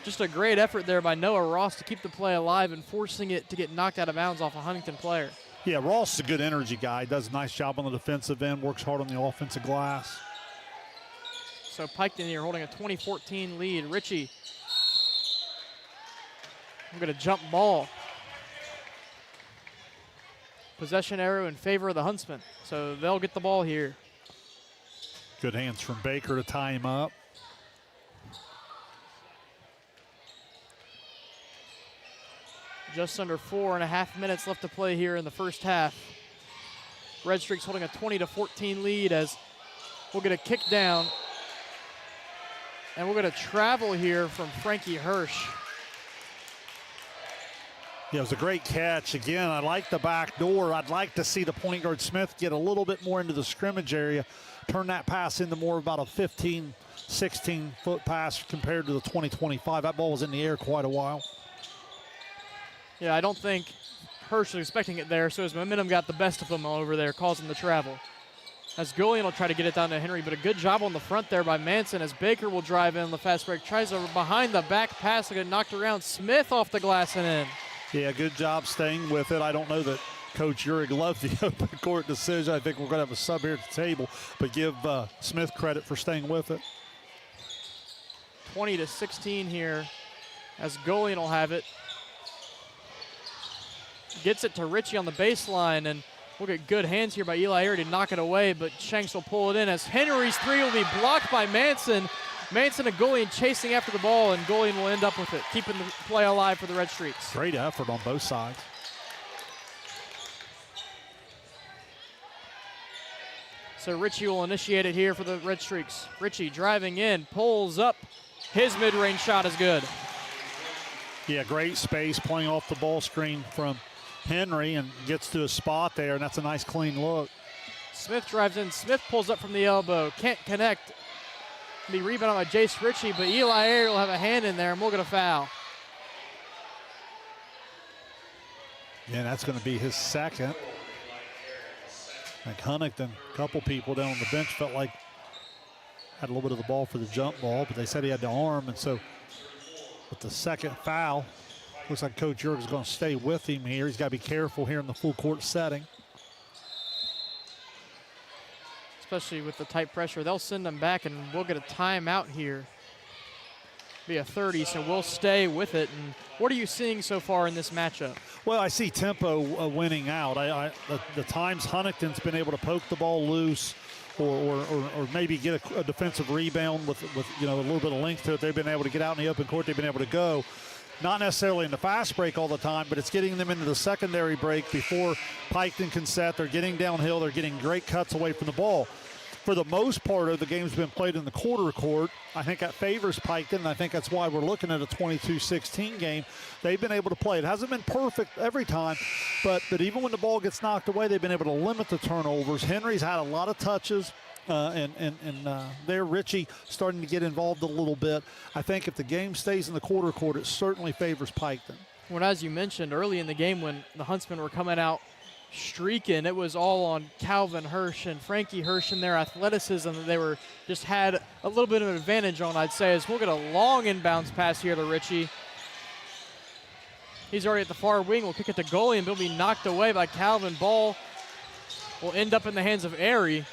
Just a great effort there by Noah Ross to keep the play alive and forcing it to get knocked out of bounds off a Huntington player. Yeah, Ross is a good energy guy. Does a nice job on the defensive end, works hard on the offensive glass. So Piketon here holding a 20-14 lead. Richie, I'm going to jump ball. Possession arrow in favor of the Huntsmen. So they'll get the ball here. Good hands from Baker to tie him up. Just under 4.5 minutes left to play here in the first half. Redstreaks holding a 20-14 lead as we'll get a kick down. And we're going to travel here from Frankie Hirsch. Yeah, it was a great catch. Again, I like the back door. I'd like to see the point guard Smith get a little bit more into the scrimmage area, turn that pass into more about a 15, 16-foot pass compared to the 20-25. That ball was in the air quite a while. Yeah, I don't think Hirsch was expecting it there, so his momentum got the best of him over there, causing the travel. As Gullion will try to get it down to Henry, but a good job on the front there by Manson as Baker will drive in the fast break. Tries a behind the back pass to get knocked around. Smith off the glass and in. Yeah, good job staying with it. I don't know that Coach Uhrig loved the open court decision. I think we're going to have a sub here at the table, but give Smith credit for staying with it. 20-16 here as Gullion will have it. Gets it to Richie on the baseline, and we'll get good hands here by Eli Airy to knock it away, but Shanks will pull it in as Henry's three will be blocked by Manson. Manson and Gullion chasing after the ball, and Gullion will end up with it, keeping the play alive for the Redstreaks. Great effort on both sides. So Richie will initiate it here for the Redstreaks. Richie driving in, pulls up. His mid-range shot is good. Yeah, great space, playing off the ball screen from Henry and gets to a spot there, and that's a nice clean look. Smith drives in. Smith pulls up from the elbow. Can't connect. Be rebounded by Jace Ritchie, but Eli Airy will have a hand in there, and we'll get a foul. Yeah, that's going to be his second. Like Huntington, a couple people down on the bench felt like had a little bit of the ball for the jump ball, but they said he had the arm, and so with the second foul, looks like Coach Uhrig is going to stay with him here. He's got to be careful here in the full court setting. Especially with the tight pressure. They'll send them back, and we'll get a timeout here. Be a 30, so we'll stay with it. And what are you seeing so far in this matchup? Well, I see tempo winning out. The times Huntington's been able to poke the ball loose or maybe get a defensive rebound with a little bit of length to it, they've been able to get out in the open court, they've been able to go. Not necessarily in the fast break all the time, but it's getting them into the secondary break before Piketon can set. They're getting downhill. They're getting great cuts away from the ball. For the most part of the game's been played in the quarter court. I think that favors Piketon, and I think that's why we're looking at a 22-16 game. They've been able to play. It hasn't been perfect every time, but even when the ball gets knocked away, they've been able to limit the turnovers. Henry's had a lot of touches. There, Richie starting to get involved a little bit. I think if the game stays in the quarter court, it certainly favors Piketon. Well, as you mentioned early in the game when the Huntsmen were coming out streaking, it was all on Calvin Hirsch and Frankie Hirsch and their athleticism that they were just had a little bit of an advantage on, I'd say, as we'll get a long inbounds pass here to Richie. He's already at the far wing. We'll kick it to goalie, and he'll be knocked away by Calvin. Ball will end up in the hands of Airy.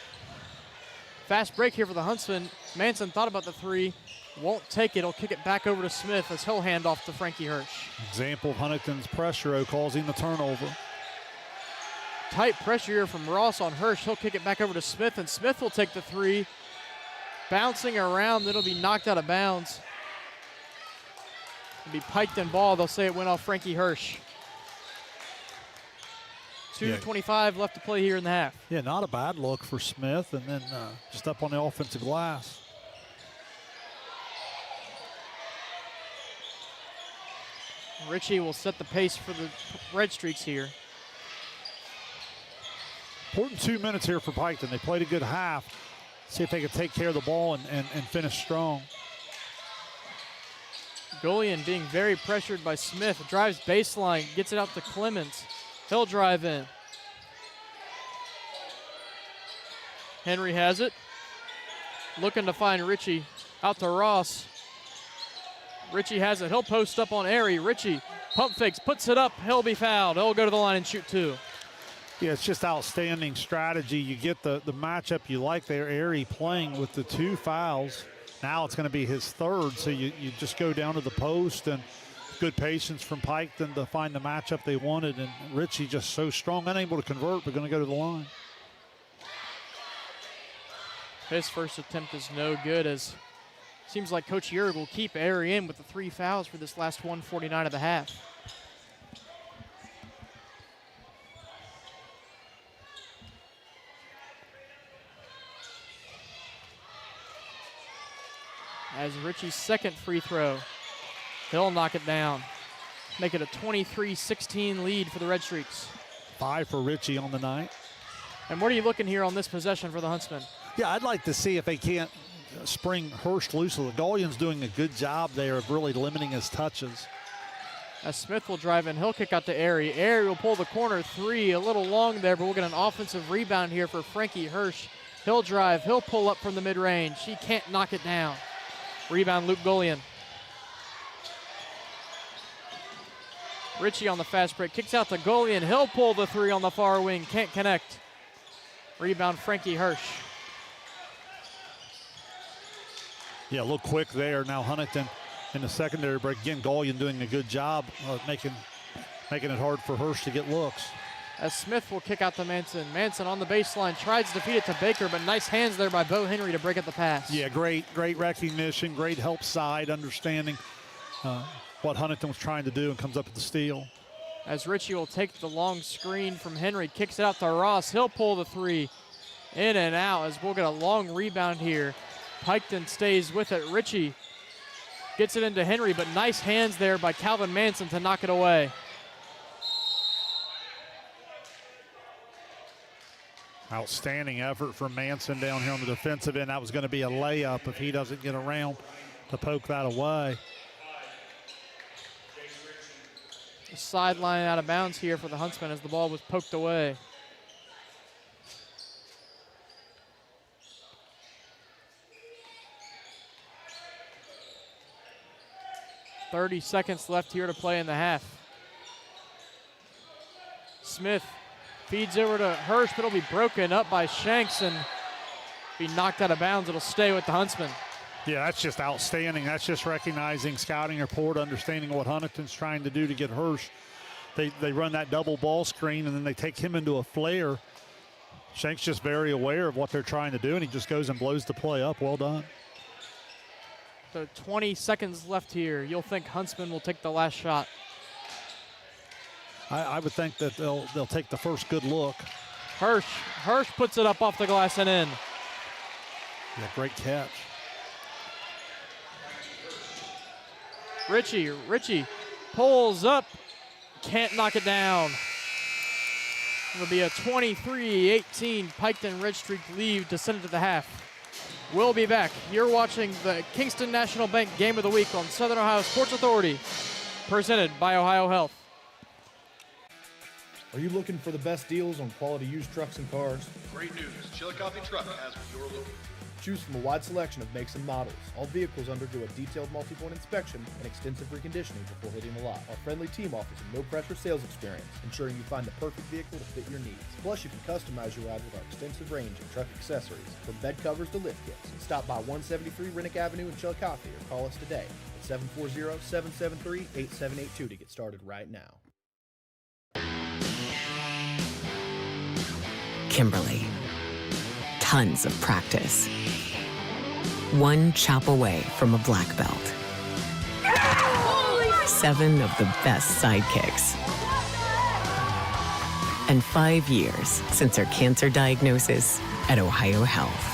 Fast break here for the Huntsmen. Manson thought about the three. Won't take it. He'll kick it back over to Smith as he'll hand off to Frankie Hirsch. Example of Huntington's pressure causing the turnover. Tight pressure here from Ross on Hirsch. He'll kick it back over to Smith, and Smith will take the three. Bouncing around, it'll be knocked out of bounds. It'll be Piketon ball. They'll say it went off Frankie Hirsch. 2:25 left to play here in the half. Yeah, not a bad look for Smith, and then just up on the offensive glass. Richie will set the pace for the Redstreaks here. Important 2 minutes here for Piketon. They played a good half. See if they can take care of the ball and finish strong. Gullion being very pressured by Smith. Drives baseline, gets it out to Clemens. He'll drive in. Henry has it. Looking to find Ritchie. Out to Ross. Ritchie has it. He'll post up on Airy. Ritchie pump fakes, puts it up. He'll be fouled. He'll go to the line and shoot 2. Yeah, it's just outstanding strategy. You get the matchup you like there. Airy playing with the 2 fouls. Now it's going to be his 3rd, so you just go down to the post, and good patience from Piketon to find the matchup they wanted, and Ritchie just so strong, unable to convert, but going to go to the line. His first attempt is no good, as seems like Coach Yerg will keep Airy in with the 3 fouls for this last 1:49 of the half. As Ritchie's second free throw, he'll knock it down. Make it a 23-16 lead for the Redstreaks. 5 for Ritchie on the night. And what are you looking here on this possession for the Huntsmen? Yeah, I'd like to see if they can't spring Hurst loose. The Gullian's doing a good job there of really limiting his touches. As Smith will drive in, he'll kick out to Airy. Airy will pull the corner 3, a little long there, but we'll get an offensive rebound here for Frankie Hirsch. He'll drive, he'll pull up from the mid-range. He can't knock it down. Rebound, Luke Gullian. Ritchie on the fast break, kicks out to Gullian. He'll pull the 3 on the far wing, can't connect. Rebound, Frankie Hirsch. Yeah, a little quick there. Now Huntington in the secondary break. Again, Gullian doing a good job of making it hard for Hirsch to get looks. As Smith will kick out to Manson. Manson on the baseline, tries to feed it to Baker, but nice hands there by Bo Henry to break up the pass. Yeah, great recognition, great help side, understanding what Huntington was trying to do, and comes up with the steal. As Ritchie will take the long screen from Henry, kicks it out to Ross. He'll pull the 3 in and out, as we'll get a long rebound here. Piketon stays with it. Ritchie gets it into Henry, but nice hands there by Calvin Manson to knock it away. Outstanding effort from Manson down here on the defensive end. That was going to be a layup if he doesn't get around to poke that away. Sideline out of bounds here for the Huntsmen as the ball was poked away. .30 seconds left here to play in the half. Smith feeds over to Hirsch, but it'll be broken up by Shanks and be knocked out of bounds. It'll stay with the Huntsmen. Yeah, that's just outstanding. That's just recognizing scouting report, understanding what Huntington's trying to do to get Hirsch. They run that double ball screen, and then they take him into a flare. Shanks just very aware of what they're trying to do, and he just goes and blows the play up. Well done. So 20 seconds left here. You'll think Huntsman will take the last shot. I would think that they'll take the first good look. Hirsch puts it up off the glass and in. Yeah, great catch. Ritchie pulls up, can't knock it down. It'll be a 23-18 Piketon Redstreak lead to send it to the half. We'll be back. You're watching the Kingston National Bank Game of the Week on Southern Ohio Sports Authority, presented by Ohio Health. Are you looking for the best deals on quality used trucks and cars? Great news. Chillicothe Truck has what you're looking for. Choose from a wide selection of makes and models. All vehicles undergo a detailed multi-point inspection and extensive reconditioning before hitting the lot. Our friendly team offers a no-pressure sales experience, ensuring you find the perfect vehicle to fit your needs. Plus, you can customize your ride with our extensive range of truck accessories, from bed covers to lift kits. Stop by 173 Rennick Avenue in Chillicothe or call us today at 740-773-8782 to get started right now. Kimberly. Tons of practice. One chop away from a black belt. 7 of the best sidekicks. And 5 years since her cancer diagnosis at Ohio Health.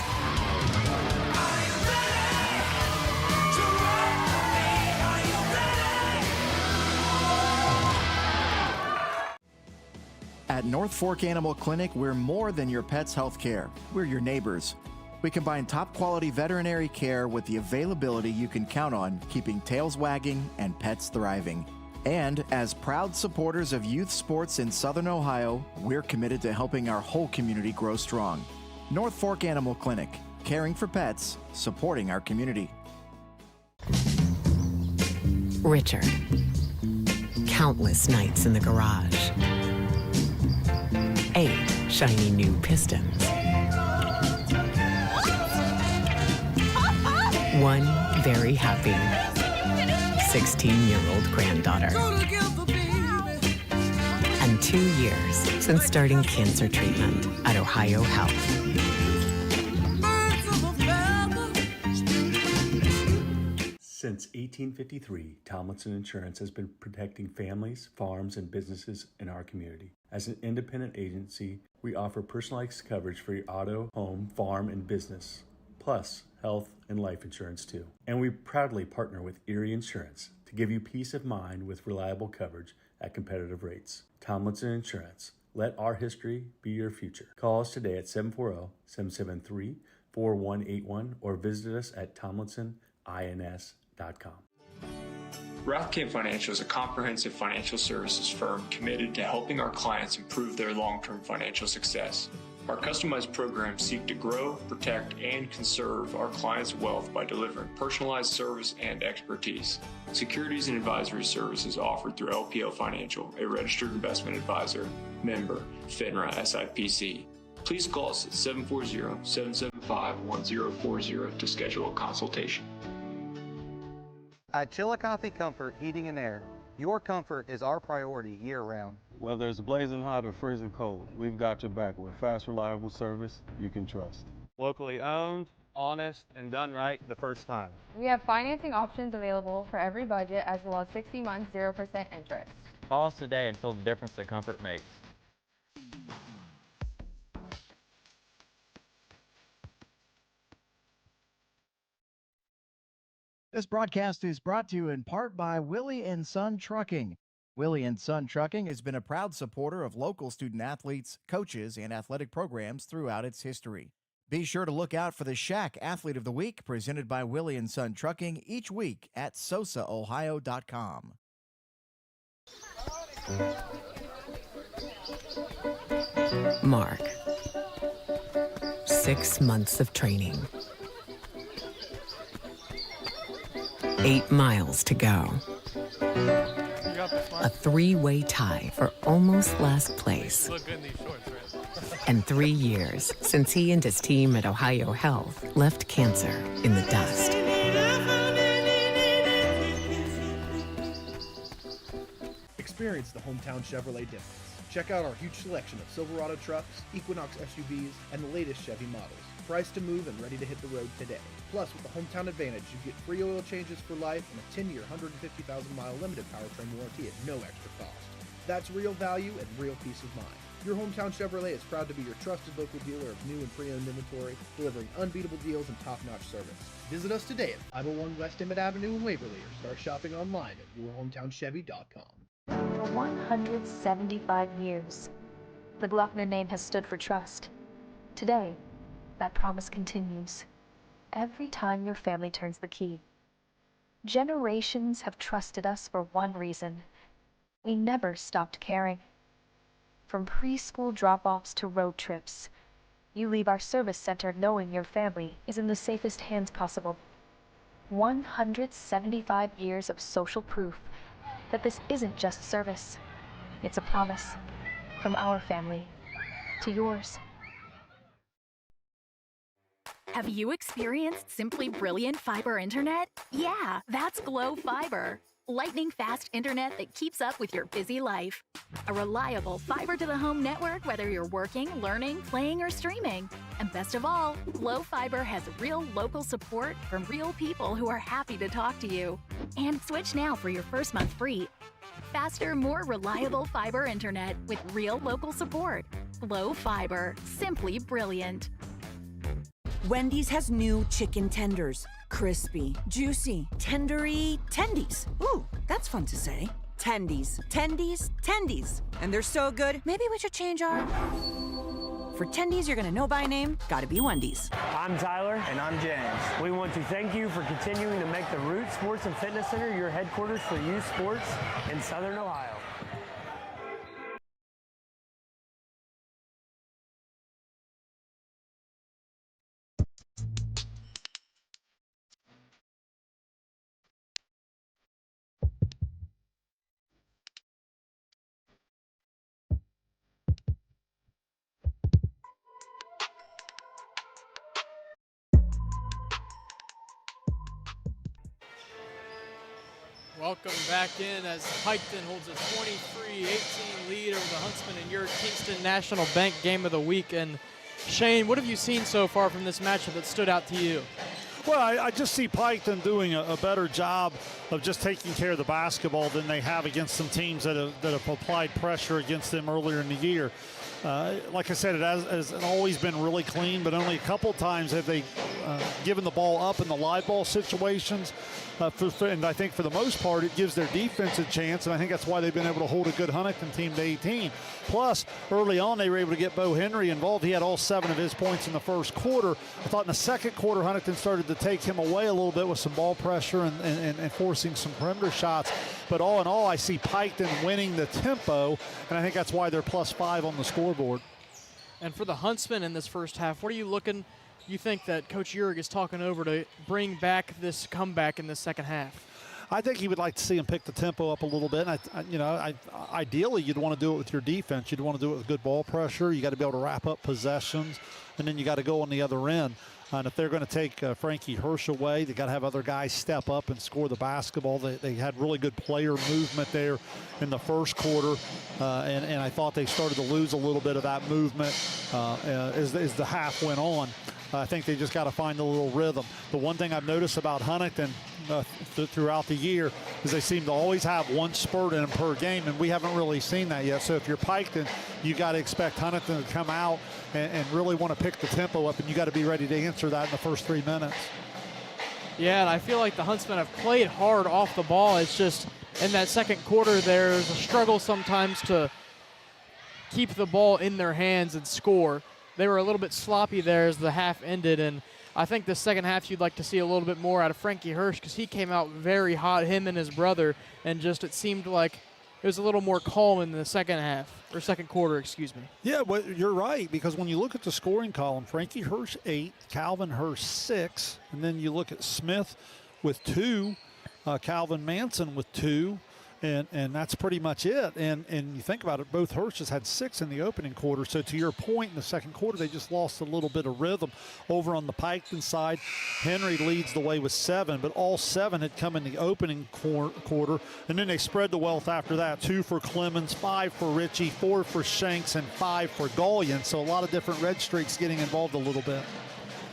At North Fork Animal Clinic, we're more than your pet's health care. We're your neighbors. We combine top-quality veterinary care with the availability you can count on, keeping tails wagging and pets thriving. And as proud supporters of youth sports in Southern Ohio, we're committed to helping our whole community grow strong. North Fork Animal Clinic, caring for pets, supporting our community. Richard. Countless nights in the garage. 8 shiny new pistons. 1 very happy 16-year-old granddaughter. And 2 years since starting cancer treatment at Ohio Health. Since 1853, Tomlinson Insurance has been protecting families, farms, and businesses in our community. As an independent agency, we offer personalized coverage for your auto, home, farm, and business, plus health and life insurance too. And we proudly partner with Erie Insurance to give you peace of mind with reliable coverage at competitive rates. Tomlinson Insurance. Let our history be your future. Call us today at 740-773-4181 or visit us at tomlinsonins.com. Rathkamp Financial is a comprehensive financial services firm committed to helping our clients improve their long-term financial success. Our customized programs seek to grow, protect, and conserve our clients' wealth by delivering personalized service and expertise. Securities and advisory services offered through LPL Financial, a registered investment advisor, member, FINRA SIPC. Please call us at 740-775-1040 to schedule a consultation. At Chillicothe Comfort Heating and Air, your comfort is our priority year-round. Whether it's blazing hot or freezing cold, we've got your back with fast, reliable service you can trust. Locally owned, honest, and done right the first time. We have financing options available for every budget as well as 60 months 0% interest. Call us today and feel the difference that comfort makes. This broadcast is brought to you in part by Willie & Son Trucking. Willie & Son Trucking has been a proud supporter of local student athletes, coaches, and athletic programs throughout its history. Be sure to look out for the Shack Athlete of the Week presented by Willie & Son Trucking each week at SOSAOhio.com. Mark. 6 months of training. 8 miles to go. A 3-way tie for almost last place. And 3 years since he and his team at Ohio Health left cancer in the dust. Experience the hometown Chevrolet difference. Check out our huge selection of Silverado trucks, Equinox SUVs, and the latest Chevy models. Priced to move and ready to hit the road today. Plus, with the Hometown Advantage, you get free oil changes for life and a 10-year, 150,000-mile limited powertrain warranty at no extra cost. That's real value and real peace of mind. Your Hometown Chevrolet is proud to be your trusted local dealer of new and pre-owned inventory, delivering unbeatable deals and top-notch service. Visit us today at 501 West Emmett Avenue in Waverly or start shopping online at yourhometownchevy.com. For 175 years, the Glockner name has stood for trust. Today, that promise continues. Every time your family turns the key. Generations have trusted us for one reason. We never stopped caring. From preschool drop-offs to road trips, you leave our service center knowing your family is in the safest hands possible. 175 years of social proof that this isn't just service. It's a promise from our family to yours. Have you experienced simply brilliant fiber internet? Yeah, that's Glow Fiber. Lightning fast internet that keeps up with your busy life. A reliable fiber-to-the-home network whether you're working, learning, playing, or streaming. And best of all, Glow Fiber has real local support from real people who are happy to talk to you. And switch now for your first month free. Faster, more reliable fiber internet with real local support. Glow Fiber. Simply brilliant. Wendy's has new chicken tenders. Crispy, juicy, tendery tendies. Ooh, that's fun to say. Tendies, tendies, tendies. And they're so good, maybe we should change our... For tendies you're gonna know by name, gotta be Wendy's. I'm Tyler. And I'm James. We want to thank you for continuing to make the Root Sports and Fitness Center your headquarters for youth sports in Southern Ohio. Welcome back in as Piketon holds a 23-18 lead over the Huntsmen in your Kingston National Bank Game of the Week. And Shane, what have you seen so far from this matchup that stood out to you? Well, I just see Piketon doing a better job of just taking care of the basketball than they have against some teams that have applied pressure against them earlier in the year. Like I said, it has always been really clean, but only a couple times have they given the ball up in the live ball situations. And I think for the most part, it gives their defense a chance, and I think that's why they've been able to hold a good Huntington team to 18. Plus, early on, they were able to get Bo Henry involved. He had all 7 of his points in the first quarter. I thought in the second quarter, Huntington started to take him away a little bit with some ball pressure and forcing some perimeter shots. But all in all, I see Piketon winning the tempo, and I think that's why they're +5 on the scoreboard. And for the Huntsmen in this first half, what are you think that Coach Uhrig is talking over to bring back this comeback in the second half? I think he would like to see him pick the tempo up a little bit. Ideally, you'd want to do it with your defense. You'd want to do it with good ball pressure. You got to be able to wrap up possessions, and then you got to go on the other end. And if they're going to take Frankie Hirsch away, they got to have other guys step up and score the basketball. They had really good player movement there in the first quarter, and I thought they started to lose a little bit of that movement as the half went on. I think they just got to find a little rhythm. The one thing I've noticed about Huntington throughout the year is they seem to always have one spurt in them per game, and we haven't really seen that yet. So if you're Piketon, you got to expect Huntington to come out and really want to pick the tempo up, and you got to be ready to answer that in the first 3 minutes. Yeah, and I feel like the Huntsmen have played hard off the ball. It's just in that second quarter, there's a struggle sometimes to keep the ball in their hands and score. They were a little bit sloppy there as the half ended, and I think the second half you'd like to see a little bit more out of Frankie Hirsch because he came out very hot, him and his brother, and just it seemed like it was a little more calm in the second half, or second quarter, excuse me. Yeah, well, you're right, because when you look at the scoring column, Frankie Hirsch 8, Calvin Hirsch 6, and then you look at Smith with 2, Calvin Manson with 2, and that's pretty much it. And you think about it, both Hirsches had 6 in the opening quarter. So to your point, in the second quarter, they just lost a little bit of rhythm. Over on the Piketon side, Henry leads the way with 7, but all 7 had come in the opening quarter. And then they spread the wealth after that. 2 for Clemens, 5 for Ritchie, 4 for Shanks, and 5 for Gullion. So a lot of different Redstreaks getting involved a little bit.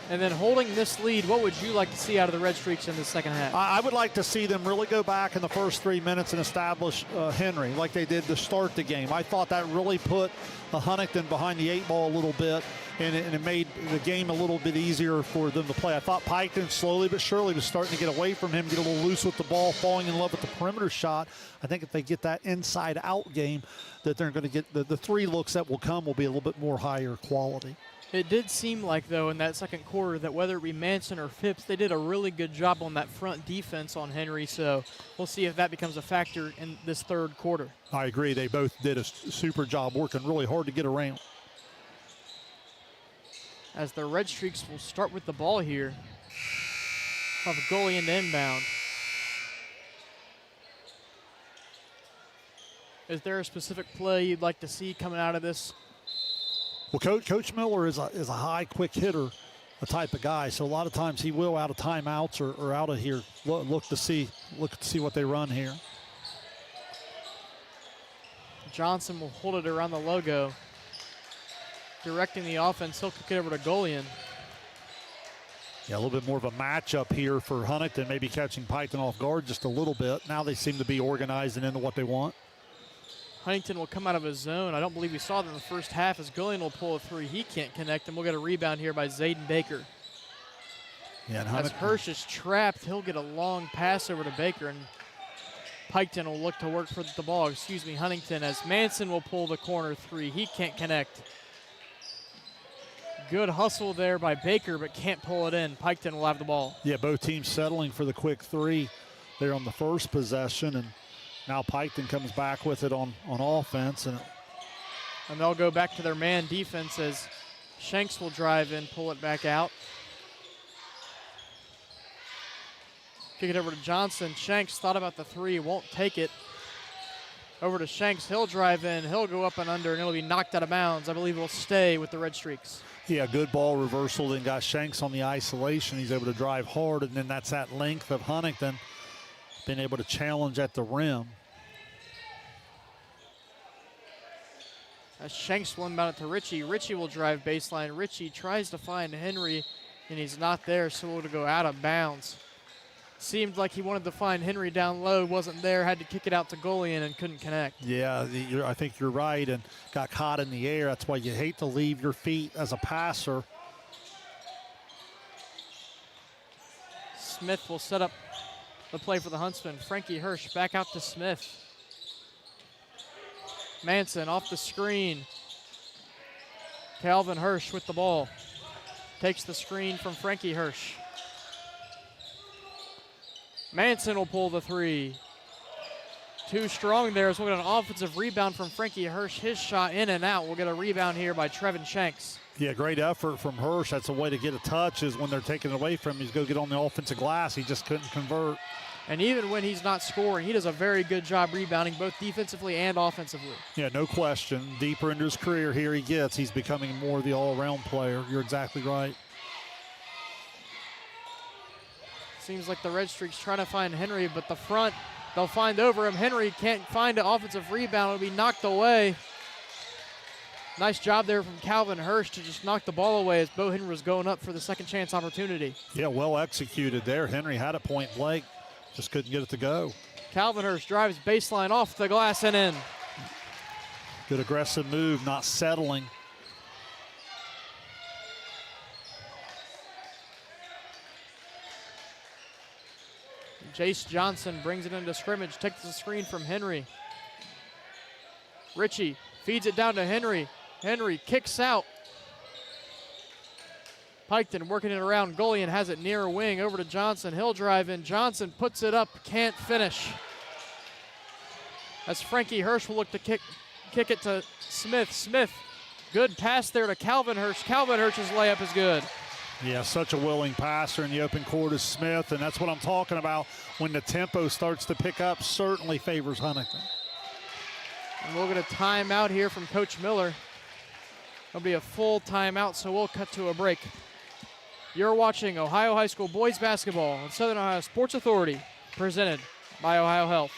And then holding this lead, what would you like to see out of the Redstreaks in the second half? I would like to see them really go back in the first 3 minutes and establish Henry like they did to start the game. I thought that really put Huntington behind the 8 ball a little bit, and it made the game a little bit easier for them to play. I thought Piketon slowly but surely was starting to get away from him, get a little loose with the ball, falling in love with the perimeter shot. I think if they get that inside-out game, that they're going to get the 3 looks that will come will be a little bit more higher quality. It did seem like, though, in that second quarter that whether it be Manson or Phipps, they did a really good job on that front defense on Henry, so we'll see if that becomes a factor in this third quarter. I agree. They both did a super job working really hard to get around. As the Redstreaks will start with the ball here. Off a goalie into inbound. Is there a specific play you'd like to see coming out of this? Well, Coach Miller is a high, quick hitter, a type of guy. So a lot of times he will, out of timeouts or out of here, look to see what they run here. Johnson will hold it around the logo, directing the offense. He'll kick it over to Gullion. Yeah, a little bit more of a matchup here for Huntington, maybe catching Piketon off guard just a little bit. Now they seem to be organizing into what they want. Huntington will come out of his zone. I don't believe we saw that in the first half as Gullion will pull a 3. He can't connect, and we'll get a rebound here by Zayden Baker. Yeah, and as Hirsch is trapped, he'll get a long pass over to Baker, and Piketon will look to work for the ball. Huntington, as Manson will pull the corner 3. He can't connect. Good hustle there by Baker, but can't pull it in. Piketon will have the ball. Yeah, both teams settling for the quick 3 there on the first possession, and now Piketon comes back with it on offense. And they'll go back to their man defense as Shanks will drive in, pull it back out. Kick it over to Johnson. Shanks thought about the 3, won't take it. Over to Shanks, he'll drive in, he'll go up and under, and it'll be knocked out of bounds. I believe it'll stay with the Redstreaks. Yeah, good ball reversal, then got Shanks on the isolation. He's able to drive hard, and then that's that length of Huntington. been able to challenge at the rim. As Shanks will inbound it to Ritchie. Ritchie will drive baseline. Ritchie tries to find Henry, and he's not there, so we'll go out of bounds. Seemed like he wanted to find Henry down low, wasn't there, had to kick it out to Golian and couldn't connect. Yeah, I think you're right, and got caught in the air. That's why you hate to leave your feet as a passer. Smith will set up the play for the Huntsmen. Frankie Hirsch back out to Smith. Manson off the screen. Calvin Hirsch with the ball. Takes the screen from Frankie Hirsch. Manson will pull the three. Too strong there as we'll get an offensive rebound from Frankie Hirsch. His shot in and out. We'll get a rebound here by Trevin Shanks. Yeah, great effort from Hirsch. That's a way to get a touch, is when they're taking it away from him. He's go get on the offensive glass. He just couldn't convert. And even when he's not scoring, he does a very good job rebounding, both defensively and offensively. Yeah, no question. Deeper into his career here he gets. He's becoming more the all-around player. You're exactly right. Seems like the Redstreaks trying to find Henry, but the front, they'll find over him. Henry can't find an offensive rebound. It'll be knocked away. Nice job there from Calvin Hirsch to just knock the ball away as Bo Henry was going up for the second chance opportunity. Yeah, well executed there. Henry had a point blank, just couldn't get it to go. Calvin Hirsch drives baseline off the glass and in. Good aggressive move, not settling. Jace Johnson brings it into scrimmage, takes the screen from Henry. Ritchie feeds it down to Henry. Henry kicks out. Piketon working it around. Golian has it near wing over to Johnson. He'll drive in. Johnson puts it up, can't finish. As Frankie Hirsch will look to kick it to Smith. Smith, good pass there to Calvin Hirsch. Calvin Hirsch's layup is good. Yeah, such a willing passer in the open court is Smith, and that's what I'm talking about. When the tempo starts to pick up, certainly favors Huntington. And we'll get a timeout here from Coach Miller. It'll be a full timeout, so we'll cut to a break. You're watching Ohio High School boys basketball on Southern Ohio Sports Authority, presented by Ohio Health.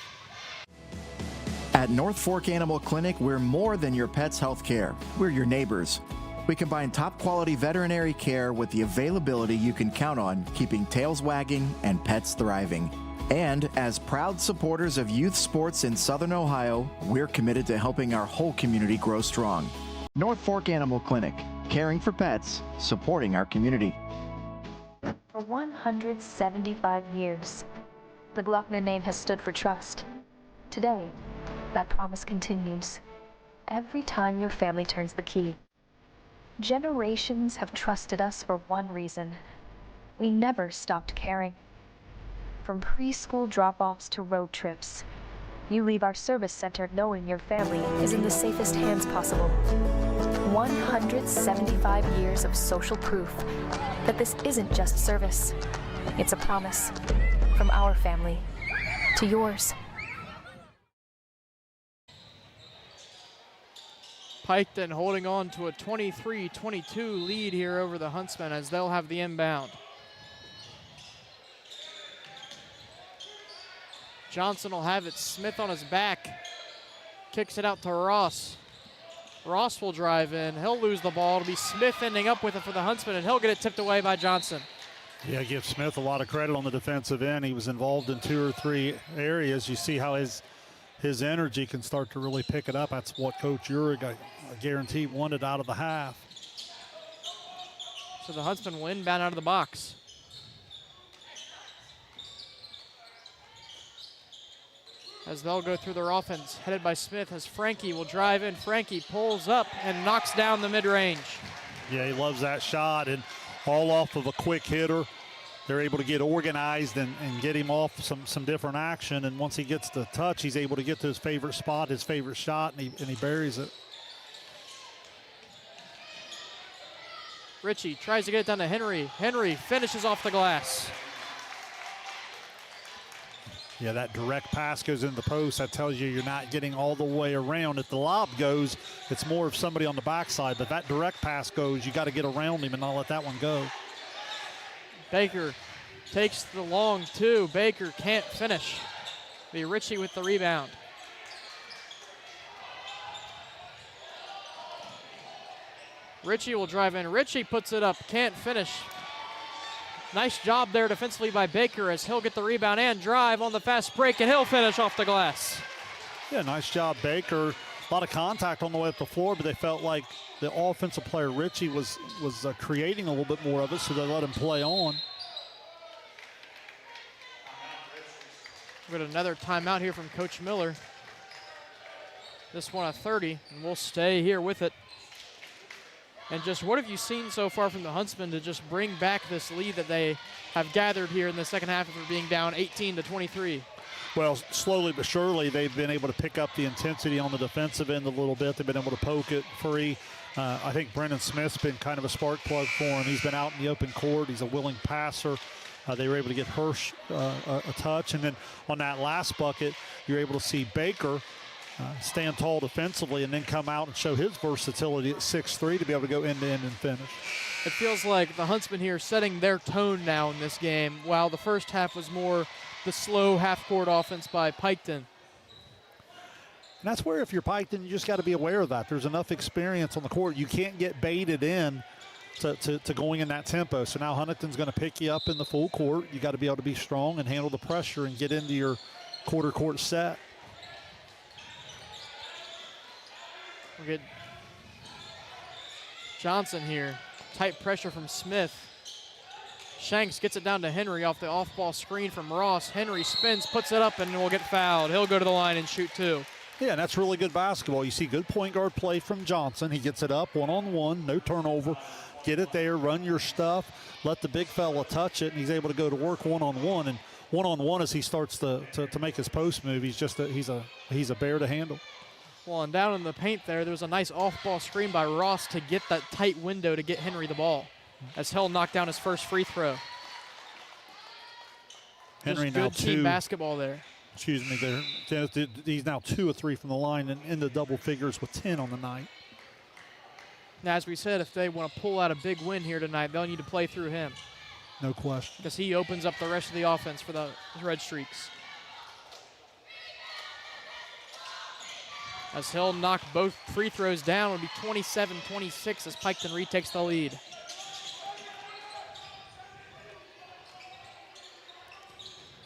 At North Fork Animal Clinic, we're more than your pet's health care. We're your neighbors. We combine top quality veterinary care with the availability you can count on, keeping tails wagging and pets thriving. And as proud supporters of youth sports in Southern Ohio, we're committed to helping our whole community grow strong. North Fork Animal Clinic, caring for pets, supporting our community. For 175 years, the Glockner name has stood for trust. Today, that promise continues. Every time your family turns the key. Generations have trusted us for one reason. We never stopped caring. From preschool drop-offs to road trips, you leave our service center knowing your family is in the safest hands possible. 175 years of social proof that this isn't just service. It's a promise from our family to yours. Piketon holding on to a 23-22 lead here over the Huntsmen as they'll have the inbound. Johnson will have it. Smith on his back. Kicks it out to Ross. Ross will drive in. He'll lose the ball. It'll be Smith ending up with it for the Huntsmen, and he'll get it tipped away by Johnson. Yeah, give Smith a lot of credit on the defensive end. He was involved in 2 or 3 areas. You see how his energy can start to really pick it up. That's what Coach Urick, I guarantee, wanted out of the half. So the Huntsmen will inbound out of the box. As they'll go through their offense, headed by Smith, as Frankie will drive in. Frankie pulls up and knocks down the mid-range. Yeah, he loves that shot, and all off of a quick hitter. They're able to get organized and get him off some different action, and once he gets the touch, he's able to get to his favorite spot, his favorite shot, and he buries it. Ritchie tries to get it down to Henry. Henry finishes off the glass. Yeah, that direct pass goes in the post. That tells you you're not getting all the way around. If the lob goes, it's more of somebody on the backside, but that direct pass goes, you got to get around him and not let that one go. Baker takes the long 2. Baker can't finish. Be Ritchie with the rebound. Ritchie will drive in. Ritchie puts it up, can't finish. Nice job there defensively by Baker as he'll get the rebound and drive on the fast break, and he'll finish off the glass. Yeah, nice job, Baker. A lot of contact on the way up the floor, but they felt like the offensive player, Ritchie, was creating a little bit more of it, so they let him play on. We've got another timeout here from Coach Miller. This one a 30, and we'll stay here with it. And just what have you seen so far from the Huntsmen to just bring back this lead that they have gathered here in the second half after being down 18-23? Well, slowly but surely, they've been able to pick up the intensity on the defensive end a little bit. They've been able to poke it free. I think Brennan Smith's been kind of a spark plug for him. He's been out in the open court. He's a willing passer. They were able to get Hirsch a touch. And then on that last bucket, you're able to see Baker stand tall defensively and then come out and show his versatility at 6'3" to be able to go end-to-end and finish. It feels like the Huntsmen here setting their tone now in this game, while the first half was more the slow half-court offense by Piketon. And that's where if you're Piketon, you just got to be aware of that. There's enough experience on the court. You can't get baited in to going in that tempo. So now Huntington's going to pick you up in the full court. You got to be able to be strong and handle the pressure and get into your quarter court set. We'll get Johnson here. Tight pressure from Smith. Shanks gets it down to Henry off the off-ball screen from Ross. Henry spins, puts it up, and will get fouled. He'll go to the line and shoot two. Yeah, and that's really good basketball. You see good point guard play from Johnson. He gets it up one-on-one, no turnover. Get it there, run your stuff, let the big fella touch it, and he's able to go to work one-on-one. And one-on-one as he starts to make his post move, he's a bear to handle. Well, and down in the paint there was a nice off-ball screen by Ross to get that tight window to get Henry the ball, as Hill knocked down his first free throw. Henry Just now good team two. basketball there. Excuse me, there. He's now 2 of 3 from the line and in the double figures with 10 on the night. Now, as we said, if they want to pull out a big win here tonight, they'll need to play through him. No question. Because he opens up the rest of the offense for the Redstreaks. As Hill knocked both free throws down, it would be 27-26 as Piketon retakes the lead.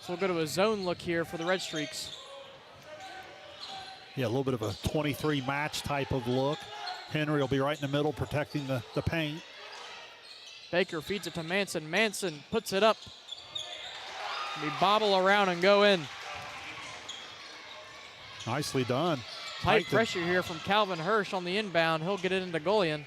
So we'll go to a zone look here for the Redstreaks. Yeah, a little bit of a 23 match type of look. Henry will be right in the middle protecting the paint. Baker feeds it to Manson. Manson puts it up. We bobble around and go in. Nicely done. Tight pressure here from Calvin Hirsch on the inbound. He'll get it into Golian.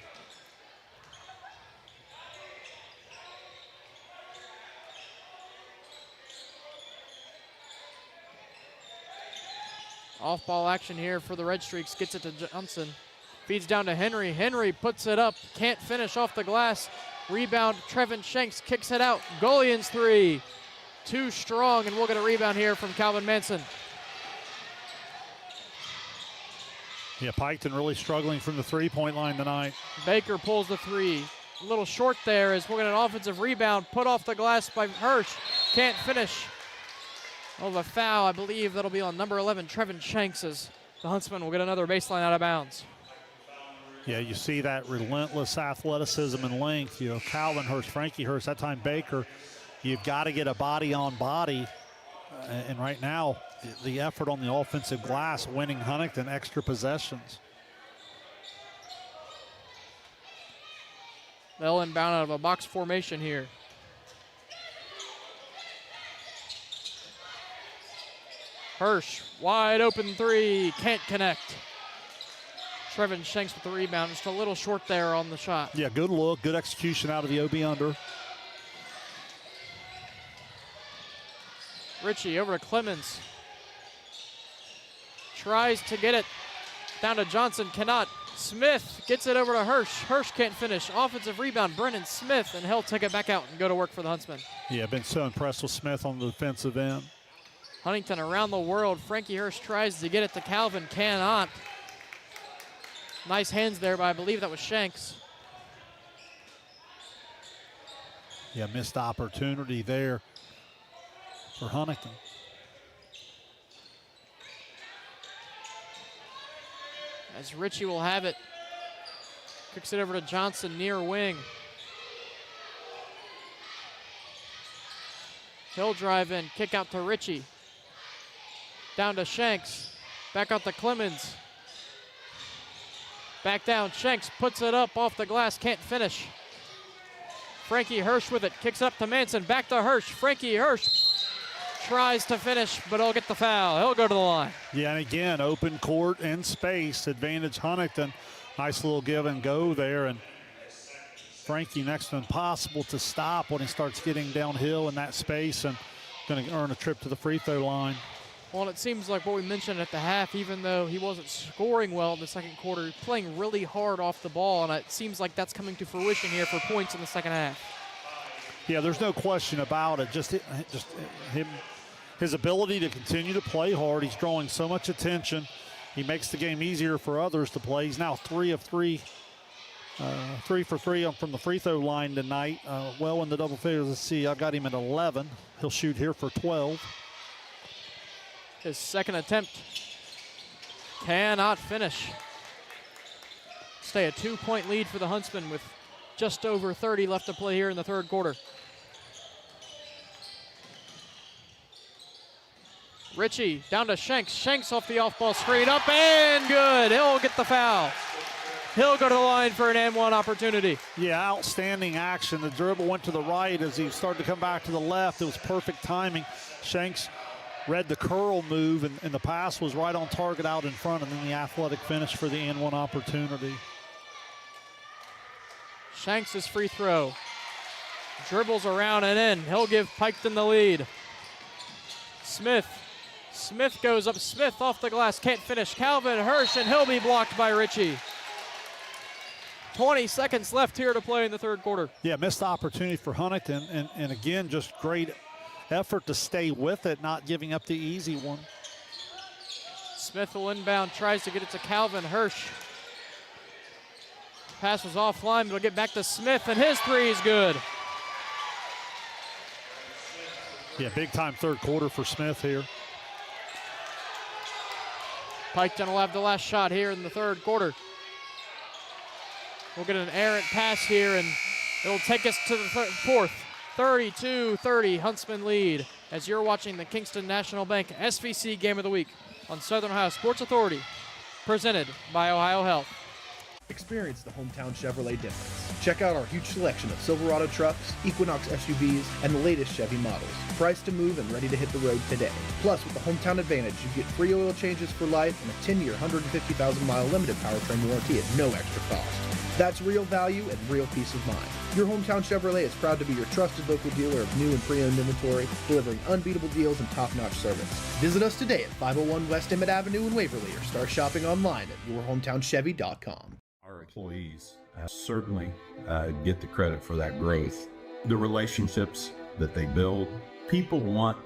Off-ball action here for the Redstreaks. Gets it to Johnson. Feeds down to Henry. Henry puts it up. Can't finish off the glass. Rebound. Trevin Shanks kicks it out. Golian's three. Too strong, and we'll get a rebound here from Calvin Manson. Yeah, Piketon really struggling from the three-point line tonight. Baker pulls the three. A little short there as we'll get an offensive rebound. Put off the glass by Hirsch. Can't finish. Oh, the foul, I believe that'll be on number 11, Trevin Shanks, as the Huntsmen will get another baseline out of bounds. Yeah, you see that relentless athleticism and length. You know, Calvin Hirsch, Frankie Hirsch, that time Baker. You've got to get a body on body. And right now, the effort on the offensive glass, winning Huntington extra possessions. They'll inbound out of a box formation here. Hirsch, wide open three, can't connect. Trevin Shanks with the rebound, just a little short there on the shot. Yeah, good look, good execution out of the OB under. Ritchie over to Clemens. Tries to get it down to Johnson, cannot. Smith gets it over to Hirsch. Hirsch can't finish. Offensive rebound, Brennan Smith, and he'll take it back out and go to work for the Huntsmen. Yeah, been so impressed with Smith on the defensive end. Huntington around the world. Frankie Hirsch tries to get it to Calvin, cannot. Nice hands there, but I believe that was Shanks. Yeah, missed opportunity there for Huntington. as Ritchie will have it. Kicks it over to Johnson near wing. He'll drive in, kick out to Ritchie. Down to Shanks, back out to Clemens. Back down, Shanks puts it up off the glass, can't finish. Frankie Hirsch with it, kicks up to Manson, back to Hirsch. Frankie Hirsch tries to finish, but he'll get the foul. He'll go to the line. Yeah, and again, open court and space, advantage Huntington. Nice little give and go there, and Frankie next to impossible to stop when he starts getting downhill in that space and going to earn a trip to the free throw line. Well, it seems like what we mentioned at the half, even though he wasn't scoring well in the second quarter, playing really hard off the ball, and it seems like that's coming to fruition here for points in the second half. Yeah, there's no question about it. Just him, his ability to continue to play hard. He's drawing so much attention. He makes the game easier for others to play. He's now 3 for 3 from the free throw line tonight. Well in the double figures. Let's see, I've got him at 11. He'll shoot here for 12. His second attempt cannot finish. Stay a 2-point lead for the Huntsmen with just over 30 left to play here in the third quarter. Ritchie down to Shanks. Shanks off the off-ball screen, up and good. He'll get the foul. He'll go to the line for an and one opportunity. Yeah, outstanding action. The dribble went to the right as he started to come back to the left. It was perfect timing. Shanks read the curl move, and the pass was right on target out in front, and then the athletic finish for the and one opportunity. Shanks' free throw. Dribbles around and in. He'll give Piketon the lead. Smith goes up. Smith off the glass, can't finish. Calvin Hirsch, and he'll be blocked by Ritchie. 20 seconds left here to play in the third quarter. Yeah, missed opportunity for Huntington, and again, just great effort to stay with it, not giving up the easy one. Smith will inbound, tries to get it to Calvin Hirsch. Pass was offline, but it'll get back to Smith, and his three is good. Yeah, big time third quarter for Smith here. Piketon will have the last shot here in the third quarter. We'll get an errant pass here, and it'll take us to the fourth. 32-30, Huntsman lead, as you're watching the Kingston National Bank SVC Game of the Week on Southern Ohio Sports Authority, presented by Ohio Health. Experience the hometown Chevrolet difference. Check out our huge selection of Silverado trucks, Equinox SUVs, and the latest Chevy models. Priced to move and ready to hit the road today. Plus, with the Hometown Advantage, you get free oil changes for life and a 10-year, 150,000-mile limited powertrain warranty at no extra cost. That's real value and real peace of mind. Your hometown Chevrolet is proud to be your trusted local dealer of new and pre-owned inventory, delivering unbeatable deals and top-notch service. Visit us today at 501 West Emmett Avenue in Waverly, or start shopping online at yourhometownchevy.com. Our employees certainly get the credit for that growth. The relationships that they build, people want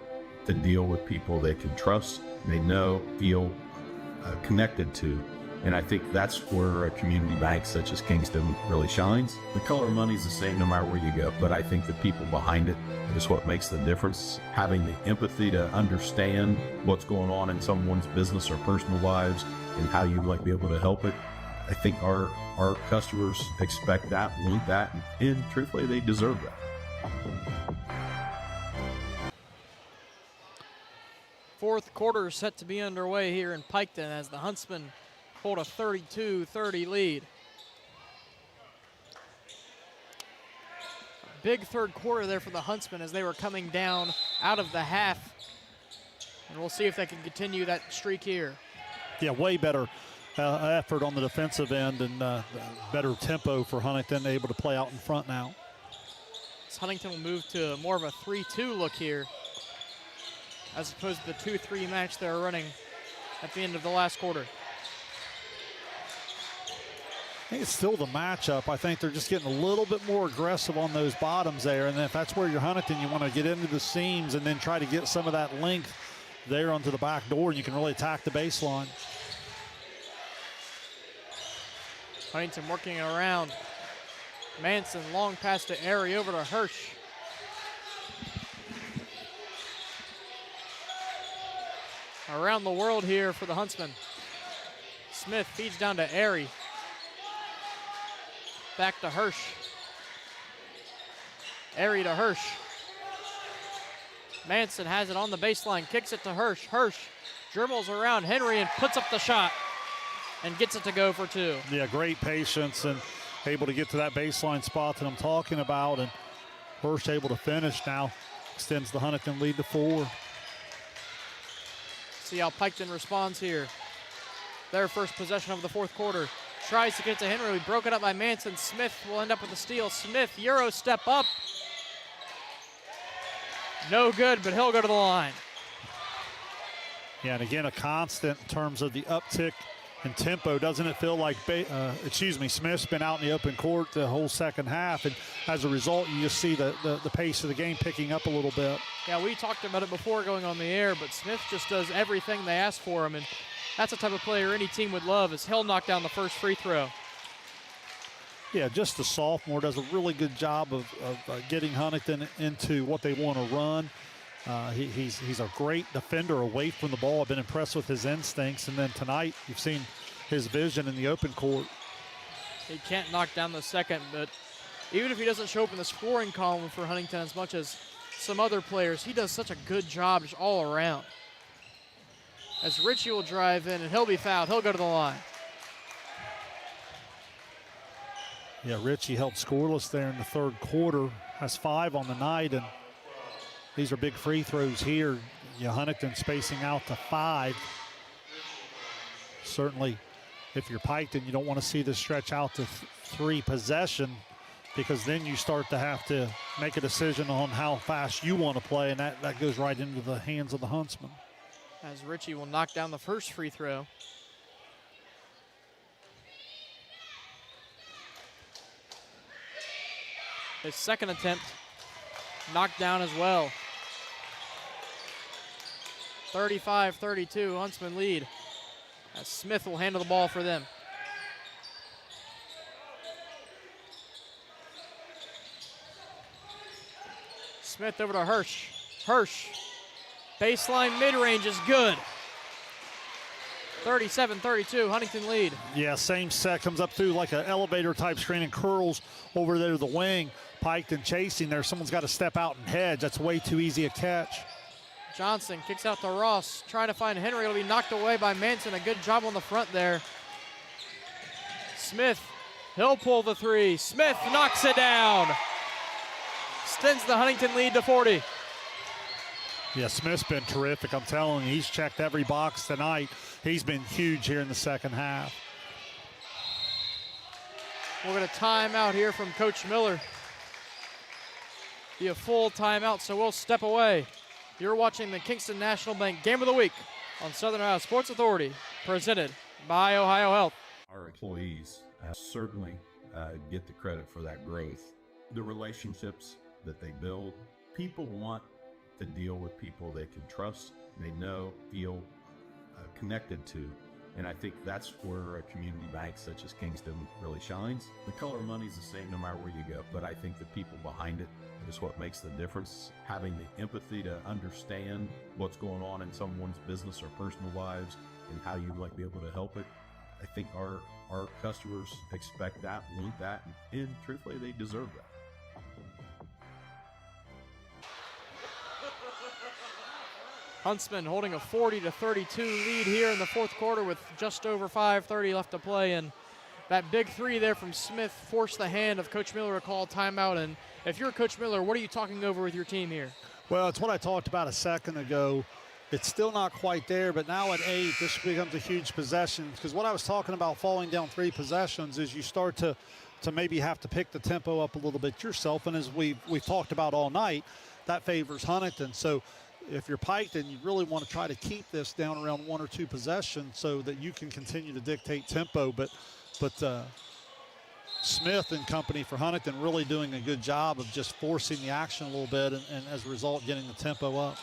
to deal with people they can trust, they know, feel connected to. And I think that's where a community bank such as Kingston really shines. The color of money is the same no matter where you go, but I think the people behind it is what makes the difference. Having the empathy to understand what's going on in someone's business or personal lives and how you might be able to help it. I think our customers expect that, want that, and truthfully, they deserve that. Fourth quarter set to be underway here in Piketon as the Huntsmen hold a 32-30 lead. Big third quarter there for the Huntsmen as they were coming down out of the half. And we'll see if they can continue that streak here. Yeah, way better effort on the defensive end and better tempo for Huntington, able to play out in front now. As Huntington will move to more of a 3-2 look here, as opposed to the 2-3 match they were running at the end of the last quarter. I think it's still the matchup. I think they're just getting a little bit more aggressive on those bottoms there. And then if that's where you're Huntington, you want to get into the seams and then try to get some of that length there onto the back door, and you can really attack the baseline. Huntington working it around. Manson, long pass to Airy, over to Hirsch. Around the world here for the Huntsmen. Smith feeds down to Airy. Back to Hirsch. Airy to Hirsch. Manson has it on the baseline, kicks it to Hirsch. Hirsch dribbles around Henry and puts up the shot and gets it to go for 2. Yeah, great patience and able to get to that baseline spot that I'm talking about. And Hirsch able to finish now. Extends the Huntington lead to 4. See how Piketon responds here. Their first possession of the fourth quarter. Tries to get to Henry. Broken up by Manson. Smith will end up with a steal. Smith, Euro step up. No good, but he'll go to the line. Yeah, and again, a constant in terms of the uptick in tempo. Doesn't it feel like, Smith's been out in the open court the whole second half, and as a result, you just see the pace of the game picking up a little bit. Yeah, we talked about it before going on the air, but Smith just does everything they ask for him, and that's the type of player any team would love, is he'll knock down the first free throw. Yeah, just the sophomore does a really good job of getting Huntington into what they want to run. He's a great defender away from the ball. I've been impressed with his instincts. And then tonight, you've seen his vision in the open court. He can't knock down the second, but even if he doesn't show up in the scoring column for Huntington as much as some other players, he does such a good job just all around. As Richie will drive in, and he'll be fouled. He'll go to the line. Yeah, Richie held scoreless there in the third quarter. Has 5 on the night, and these are big free throws here. Huntington spacing out to 5. Certainly, if you're Piketon, you don't want to see this stretch out to 3 possession, because then you start to have to make a decision on how fast you want to play, and that goes right into the hands of the Huntsmen. As Richie will knock down the first free throw. His second attempt knocked down as well. 35-32, Huntsman lead. As Smith will handle the ball for them. Smith over to Hirsch. Hirsch, baseline mid-range is good. 37-32, Huntington lead. Yeah, same set, comes up through like an elevator type screen and curls over there to the wing. Piketon chasing there. Someone's got to step out and hedge. That's way too easy a catch. Johnson kicks out to Ross, trying to find Henry. It'll be knocked away by Manson. A good job on the front there. Smith, he'll pull the 3. Smith knocks it down. Extends the Huntington lead to 40. Yeah, Smith's been terrific. I'm telling you, he's checked every box tonight. He's been huge here in the second half. We're going to time out here from Coach Miller. Be a full timeout, so we'll step away. You're watching the Kingston National Bank Game of the Week on Southern Ohio Sports Authority, presented by Ohio Health. Our employees certainly get the credit for that growth. The relationships that they build, people want to deal with people they can trust, they know, feel connected to. And I think that's where a community bank such as Kingston really shines. The color of money is the same no matter where you go, but I think the people behind it is what makes the difference. Having the empathy to understand what's going on in someone's business or personal lives and how you might be able to help it. I think our customers expect that, want that, and truthfully, they deserve that. Huntsman holding a 40-32 lead here in the fourth quarter with just over 5:30 left to play, and that big 3 there from Smith forced the hand of Coach Miller to call timeout. And if you're Coach Miller, what are you talking over with your team here? Well, it's what I talked about a second ago. It's still not quite there, but now at 8, this becomes a huge possession, because what I was talking about falling down 3 possessions is you start to maybe have to pick the tempo up a little bit yourself, and as we've talked about all night, that favors Huntington. So if you're Piketon, you really want to try to keep this down around 1 or 2 possessions so that you can continue to dictate tempo. But Smith and company for Huntington really doing a good job of just forcing the action a little bit, and as a result, getting the tempo up.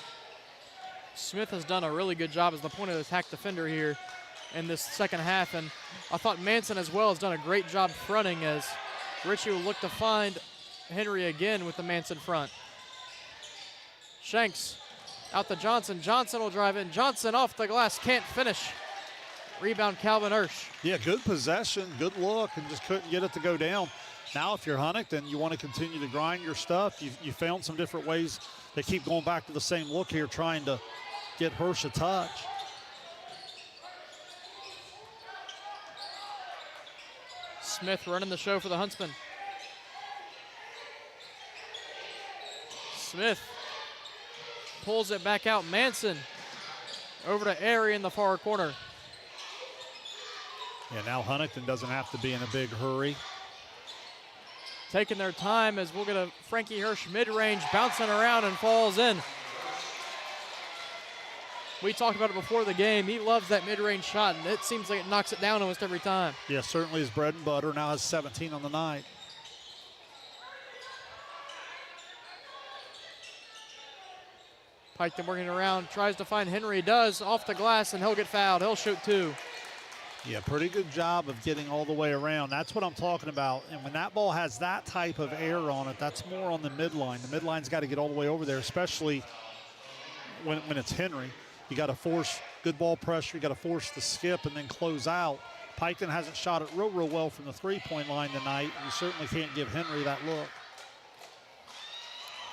Smith has done a really good job as the point of attack defender here in this second half, and I thought Manson as well has done a great job fronting, as Richie will look to find Henry again with the Manson front. Shanks out to Johnson. Johnson will drive in. Johnson off the glass, can't finish. Rebound, Calvin Hirsch. Yeah, good possession, good look, and just couldn't get it to go down. Now, if you're Huntington, you want to continue to grind your stuff. You found some different ways. They keep going back to the same look here, trying to get Hirsch a touch. Smith running the show for the Huntsmen. Smith pulls it back out. Manson over to Airy in the far corner. Yeah, now Huntington doesn't have to be in a big hurry. Taking their time as we'll get a Frankie Hirsch mid-range bouncing around and falls in. We talked about it before the game. He loves that mid-range shot, and it seems like it knocks it down almost every time. Yeah, certainly his bread and butter. Now has 17 on the night. Piketon working around, tries to find Henry, does, off the glass, and he'll get fouled. He'll shoot 2. Yeah, pretty good job of getting all the way around. That's what I'm talking about. And when that ball has that type of air on it, that's more on the midline. The midline's got to get all the way over there, especially when it's Henry. You got to force good ball pressure. You got to force the skip and then close out. Piketon hasn't shot it real well from the three-point line tonight. You certainly can't give Henry that look.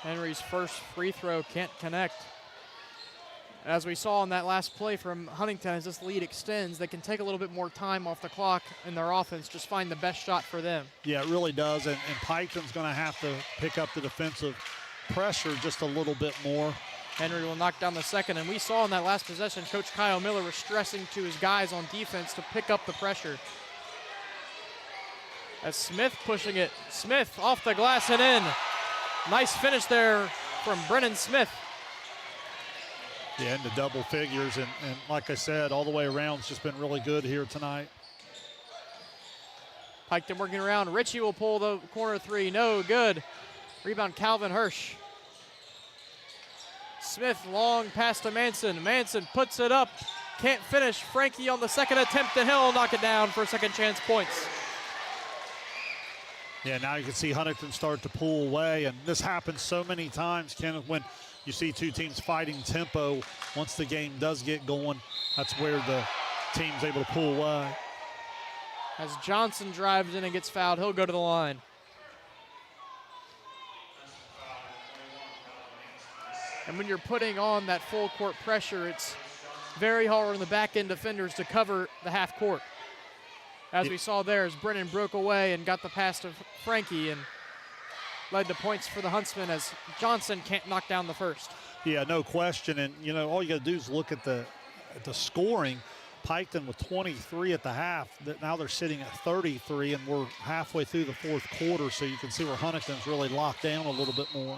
Henry's first free throw can't connect. As we saw in that last play from Huntington, as this lead extends, they can take a little bit more time off the clock in their offense, just find the best shot for them. Yeah, it really does, and Piketon's going to have to pick up the defensive pressure just a little bit more. Henry will knock down the second, and we saw in that last possession, Coach Kyle Miller was stressing to his guys on defense to pick up the pressure. As Smith pushing it, Smith off the glass and in. Nice finish there from Brennan Smith. Yeah, into double figures, and like I said, all the way around, it's just been really good here tonight. Piketon working around. Ritchie will pull the corner 3. No good. Rebound, Calvin Hirsch. Smith long pass to Manson. Manson puts it up. Can't finish. Frankie on the second attempt, and he'll knock it down for second chance points. Yeah, now you can see Huntington start to pull away, and this happens so many times, Kenneth, when you see two teams fighting tempo. Once the game does get going, that's where the team's able to pull away. As Johnson drives in and gets fouled, he'll go to the line. And when you're putting on that full court pressure, it's very hard on the back end defenders to cover the half court. As we saw there, as Brennan broke away and got the pass to Frankie and led to points for the Huntsmen as Johnson can't knock down the first. Yeah, no question. And, you know, all you got to do is look at the scoring. Piketon with 23 at the half. Now they're sitting at 33, and we're halfway through the fourth quarter, so you can see where Huntington's really locked down a little bit more.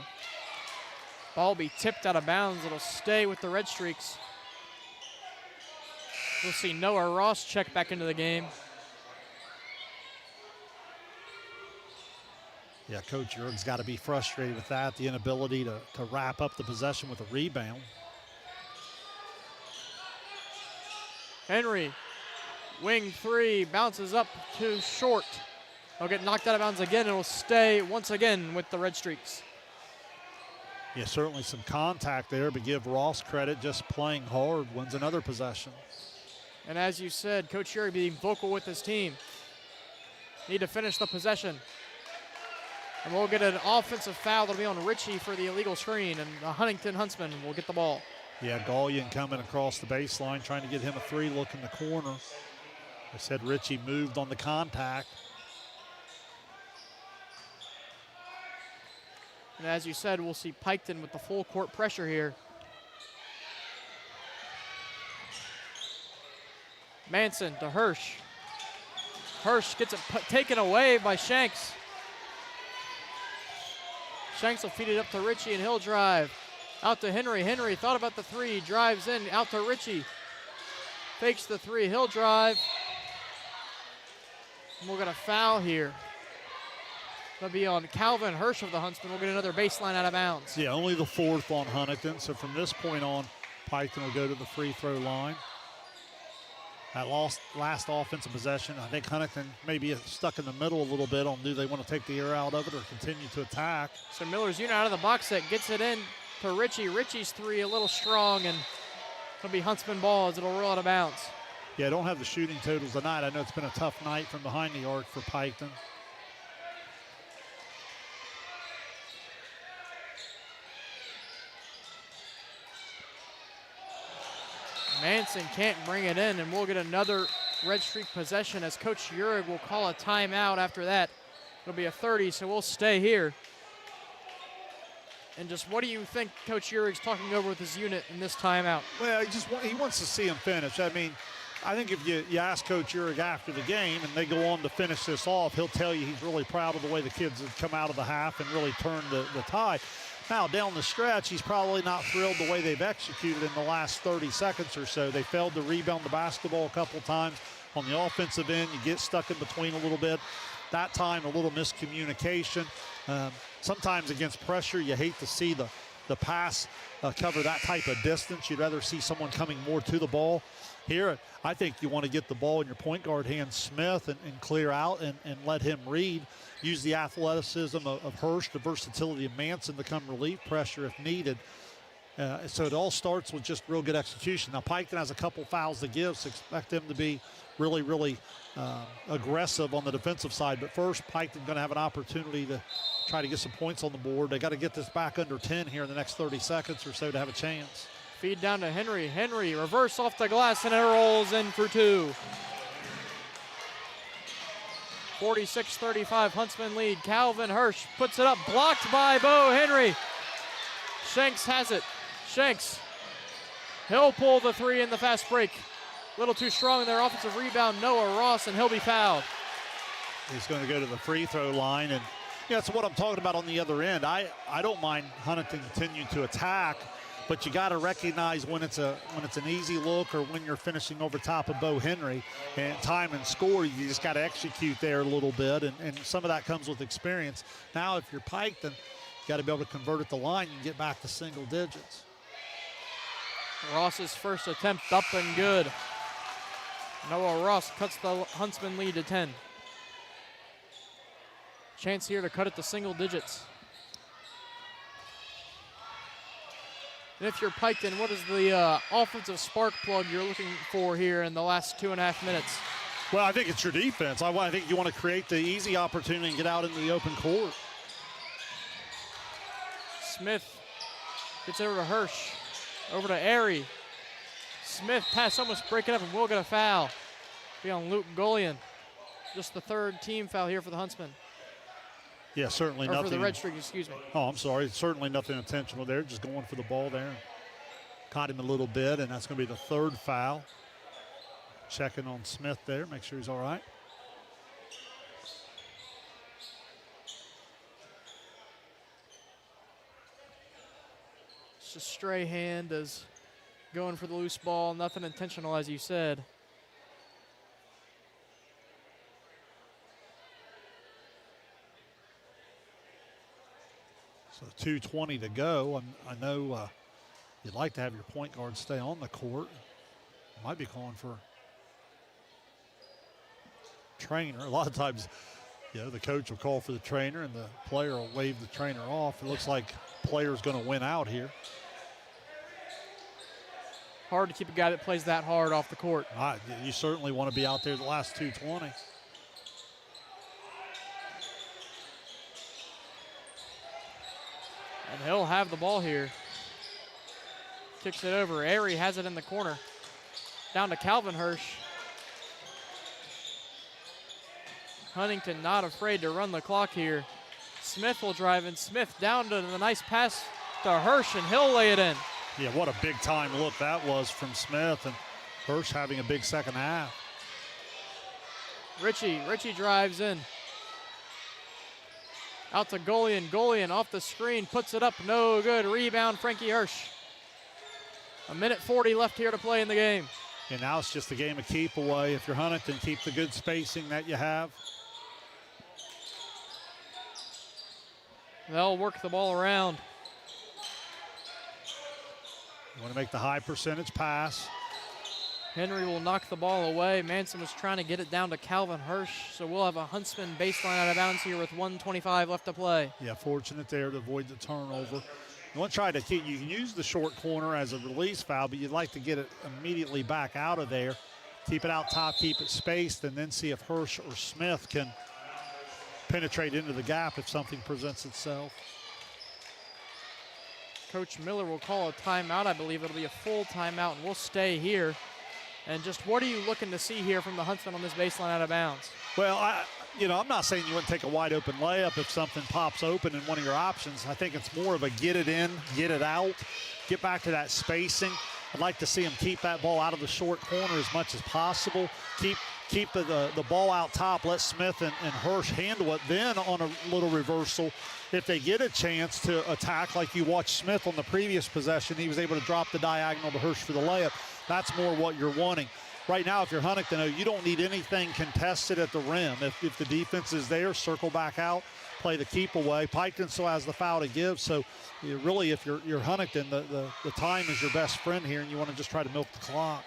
Ball will be tipped out of bounds. It'll stay with the Redstreaks. We'll see Noah Ross check back into the game. Yeah, Coach Jurgen's got to be frustrated with that, the inability to wrap up the possession with a rebound. Henry, wing 3, bounces up too short. He'll get knocked out of bounds again and will stay once again with the Redstreaks. Yeah, certainly some contact there, but give Ross credit, just playing hard, wins another possession. And as you said, Coach Jurgen being vocal with his team. Need to finish the possession. And we'll get an offensive foul that'll be on Ritchie for the illegal screen, and the Huntington Huntsmen will get the ball. Yeah, Gaulian coming across the baseline, trying to get him a 3, look in the corner. I said Ritchie moved on the contact. And as you said, we'll see Piketon with the full court pressure here. Manson to Hirsch. Hirsch gets it taken away by Shanks. Shanks will feed it up to Ritchie, and he'll drive. Out to Henry. Henry thought about the 3, drives in, out to Ritchie. Fakes the 3, he'll drive. And we'll get a foul here. It'll be on Calvin Hirsch of the Huntsmen. We'll get another baseline out of bounds. Yeah, only the 4th on Huntington. So from this point on, Piketon will go to the free throw line. That last offensive possession, I think Huntington may be stuck in the middle a little bit on do they want to take the air out of it or continue to attack. So Miller's unit out of the box set, gets it in to Ritchie. Ritchie's 3 a little strong, and it'll be Huntsman ball as it'll roll out of bounds. Yeah, I don't have the shooting totals tonight. I know it's been a tough night from behind the arc for Piketon. Manson can't bring it in, and we'll get another Red Streak possession as Coach Urig will call a timeout after that. It'll be a 30, so we'll stay here. And just what do you think Coach Urig's talking over with his unit in this timeout? Well, he wants to see him finish. I mean, I think if you ask Coach Urig after the game and they go on to finish this off, he'll tell you he's really proud of the way the kids have come out of the half and really turned the tide. Now, down the stretch, he's probably not thrilled the way they've executed in the last 30 seconds or so. They failed to rebound the basketball a couple times. On the offensive end, you get stuck in between a little bit. That time, a little miscommunication. Sometimes against pressure, you hate to see the pass cover that type of distance. You'd rather see someone coming more to the ball. Here, I think you want to get the ball in your point guard hand, Smith, and clear out and let him read. Use the athleticism of Hirsch, the versatility of Manson to come relief pressure if needed. So it all starts with just real good execution. Now, Piketon has a couple fouls to give, so expect them to be really, really aggressive on the defensive side. But first, Piketon going to have an opportunity to try to get some points on the board. They got to get this back under 10 here in the next 30 seconds or so to have a chance. Feed down to Henry. Henry reverse off the glass, and it rolls in for two. 46-35 Huntsman lead. Calvin Hirsch puts it up, blocked by Bo Henry. Shanks has it. Shanks, he'll pull the three in the fast break. A little too strong in their offensive rebound. Noah Ross, and he'll be fouled. He's going to go to the free throw line, and yeah, that's what I'm talking about on the other end. I don't mind Huntington continuing to attack, but you got to recognize when it's an easy look or when you're finishing over top of Bo Henry and time and score. You just got to execute there a little bit, and some of that comes with experience. Now, if you're Piketon, you got to be able to convert at the line and get back to single digits. Ross's first attempt up and good. Noah Ross cuts the Huntsman lead to 10. Chance here to cut it to single digits. And if you're Piketon, what is the offensive spark plug you're looking for here in the last 2.5 minutes? Well, I think it's your defense. I think you want to create the easy opportunity and get out into the open court. Smith gets over to Hirsch, over to Airy. Smith pass almost breaking up, and will get a foul. Be on Luke Golian. Just the third team foul here for the Huntsmen. Yeah, certainly or nothing. For the Red Streaks, excuse me. Oh, I'm sorry. Certainly nothing intentional there. Just going for the ball there. Caught him a little bit, and that's going to be the third foul. Checking on Smith there, make sure he's all right. It's just stray hand as going for the loose ball. Nothing intentional, as you said. So 2:20 to go. I know you'd like to have your point guard stay on the court. Might be calling for trainer. A lot of times, the coach will call for the trainer and the player will wave the trainer off. It looks like player's going to win out here. Hard to keep a guy that plays that hard off the court. You certainly want to be out there the last 2:20. And he'll have the ball here. Kicks it over. Airy has it in the corner. Down to Calvin Hirsch. Huntington not afraid to run the clock here. Smith will drive in. Smith down to the nice pass to Hirsch, and he'll lay it in. Yeah, what a big time look that was from Smith, and Hirsch having a big second half. Richie drives in. Out to Golian. Golian off the screen, puts it up, no good. Rebound, Frankie Hirsch. 1:40 left here to play in the game. And now it's just a game of keep away. If you're Huntington, keep the good spacing that you have. They'll work the ball around. You want to make the high percentage pass. Henry will knock the ball away. Manson was trying to get it down to Calvin Hirsch, so we'll have a Huntsman baseline out of bounds here with 1:25 left to play. Yeah, fortunate there to avoid the turnover. You want to try to keep, you can use the short corner as a release foul, but you'd like to get it immediately back out of there keep it out top, keep it spaced, and then see if Hirsch or Smith can penetrate into the gap if something presents itself. Coach Miller will call a timeout. I believe it'll be a full timeout, and we'll stay here. And just what are you looking to see here from the Huntsmen on this baseline out of bounds? Well, I'm not saying you wouldn't take a wide open layup if something pops open in one of your options. I think it's more of a get it in, get it out, get back to that spacing. I'd like to see them keep that ball out of the short corner as much as possible. Keep the ball out top. Let Smith and Hirsch handle it. Then on a little reversal, if they get a chance to attack, like you watched Smith on the previous possession, he was able to drop the diagonal to Hirsch for the layup. That's more what you're wanting. Right now, if you're Huntington, you don't need anything contested at the rim. If the defense is there, circle back out, play the keep away. Piketon still has the foul to give, so really, if you're Huntington, the time is your best friend here, and you want to just try to milk the clock.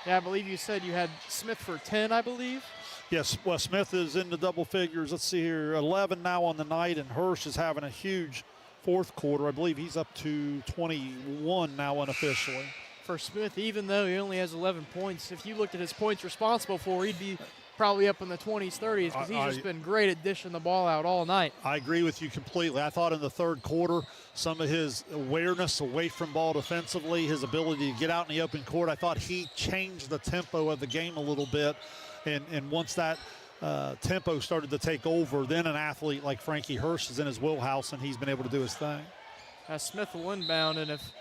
Yeah, I believe you said you had Smith for 10, I believe. Yes, well, Smith is in the double figures. Let's see here, 11 now on the night, and Hirsch is having a huge fourth quarter. I believe he's up to 21 now unofficially. For Smith, even though he only has 11 points, if you looked at his points responsible for, he'd be probably up in the 20s, 30s, because he's just been great at dishing the ball out all night. I agree with you completely. I thought in the third quarter, some of his awareness away from ball defensively, his ability to get out in the open court, I thought he changed the tempo of the game a little bit. And once that tempo started to take over, then an athlete like Frankie Hirsch is in his wheelhouse, and he's been able to do his thing. Smith will inbound, and if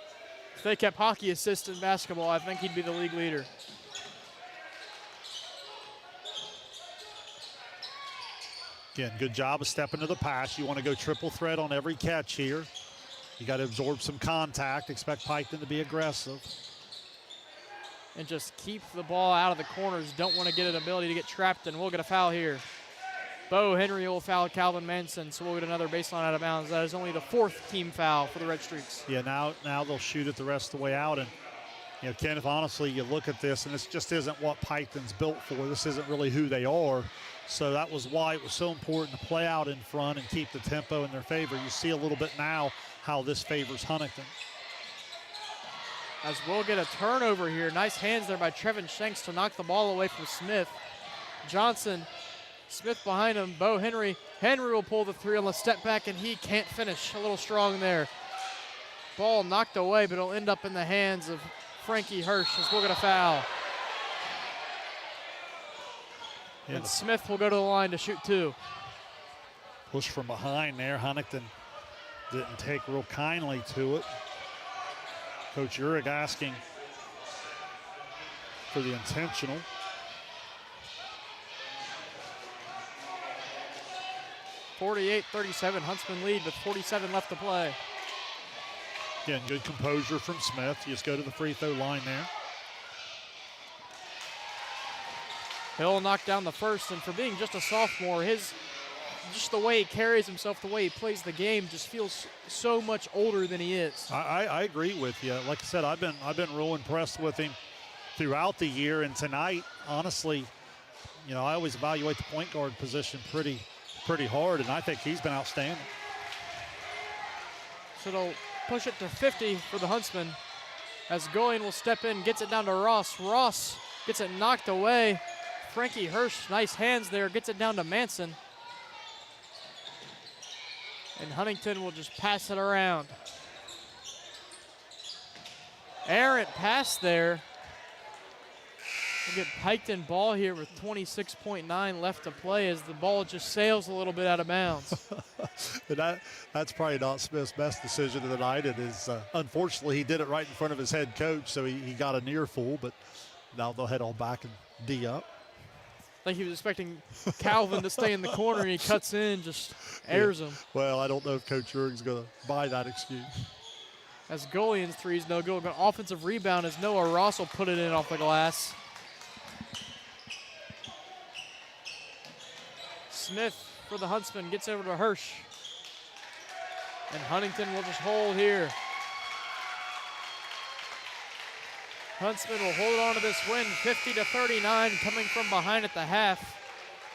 they kept hockey assists in basketball, I think he'd be the league leader. Again, good job of stepping to the pass. You want to go triple threat on every catch here. You got to absorb some contact, expect Piketon to be aggressive. And just keep the ball out of the corners. Don't want to get an ability to get trapped, and we'll get a foul here. Bo Henry will foul Calvin Manson, so we'll get another baseline out of bounds. That is only the fourth team foul for the Redstreaks. Yeah, now they'll shoot it the rest of the way out. And, Kenneth, honestly, you look at this, and this just isn't what Piketon's built for. This isn't really who they are. So that was why it was so important to play out in front and keep the tempo in their favor. You see a little bit now how this favors Huntington. As we'll get a turnover here. Nice hands there by Trevin Shanks to knock the ball away from Smith. Johnson, Smith behind him, Bo Henry. Henry will pull the three on the step back, and he can't finish. A little strong there. Ball knocked away, but it'll end up in the hands of Frankie Hirsch as we'll get a foul. Yeah, and Smith will go to the line to shoot two. Push from behind there. Huntington didn't take real kindly to it. Coach Urick asking for the intentional. (48-37), Huntsman lead with 47 left to play. Again, good composure from Smith. You just go to the free throw line there. He'll knock down the first, and for being just a sophomore, just the way he carries himself, the way he plays the game, just feels so much older than he is. I agree with you. Like I said, I've been real impressed with him throughout the year, and tonight, honestly, I always evaluate the point guard position pretty hard, and I think he's been outstanding. So they'll push it to 50 for the Huntsmen as Goyen will step in, gets it down to Ross. Ross gets it knocked away. Frankie Hirsch, nice hands there, gets it down to Manson. And Huntington will just pass it around. Errant pass there. We'll get Piketon ball here with 26.9 left to play as the ball just sails a little bit out of bounds. That's probably not Smith's best decision of the night. It is, unfortunately, he did it right in front of his head coach, so he got a near full, but now they'll head on back and D up. I think he was expecting Calvin to stay in the corner, and he cuts in, just airs him. Well, I don't know if Coach Urick's going to buy that excuse. As Golian's three's no good. Offensive rebound as Noah Ross will put it in off the glass. Smith for the Huntsman gets over to Hirsch. And Huntington will just hold here. Huntsman will hold on to this win, 50-39, coming from behind at the half.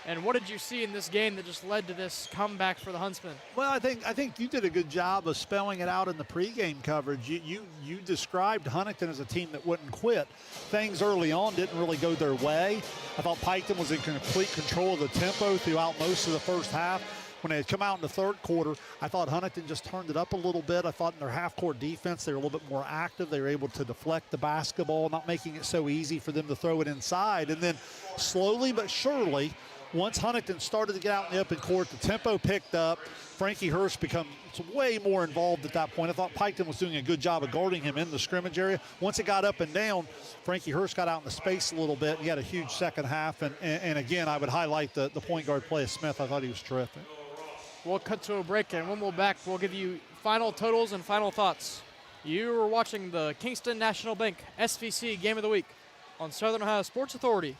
And what did you see in this game that just led to this comeback for the Huntsmen? Well, I think you did a good job of spelling it out in the pregame coverage. You described Huntington as a team that wouldn't quit. Things early on didn't really go their way. I thought Piketon was in complete control of the tempo throughout most of the first half. When they had come out in the third quarter, I thought Huntington just turned it up a little bit. I thought in their half-court defense, they were a little bit more active. They were able to deflect the basketball, not making it so easy for them to throw it inside. And then slowly but surely, once Huntington started to get out in the open court, the tempo picked up. Frankie Hirsch becomes way more involved at that point. I thought Piketon was doing a good job of guarding him in the scrimmage area. Once it got up and down, Frankie Hirsch got out in the space a little bit. He had a huge second half. And again, I would highlight the point guard play of Smith. I thought he was terrific. We'll cut to a break, and when we're back, we'll give you final totals and final thoughts. You are watching the Kingston National Bank SVC Game of the Week on Southern Ohio Sports Authority,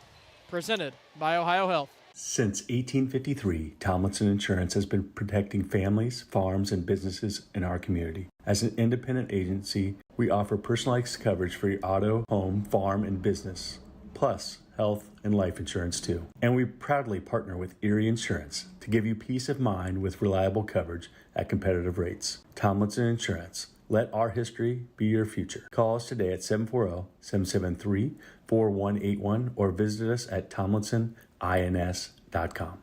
presented by Ohio Health. Since 1853, Tomlinson Insurance has been protecting families, farms, and businesses in our community. As an independent agency, we offer personalized coverage for your auto, home, farm, and business, plus health and life insurance too. And we proudly partner with Erie Insurance to give you peace of mind with reliable coverage at competitive rates. Tomlinson Insurance. Let our history be your future. Call us today at 740-773-4181 or visit us at tomlinsonins.com.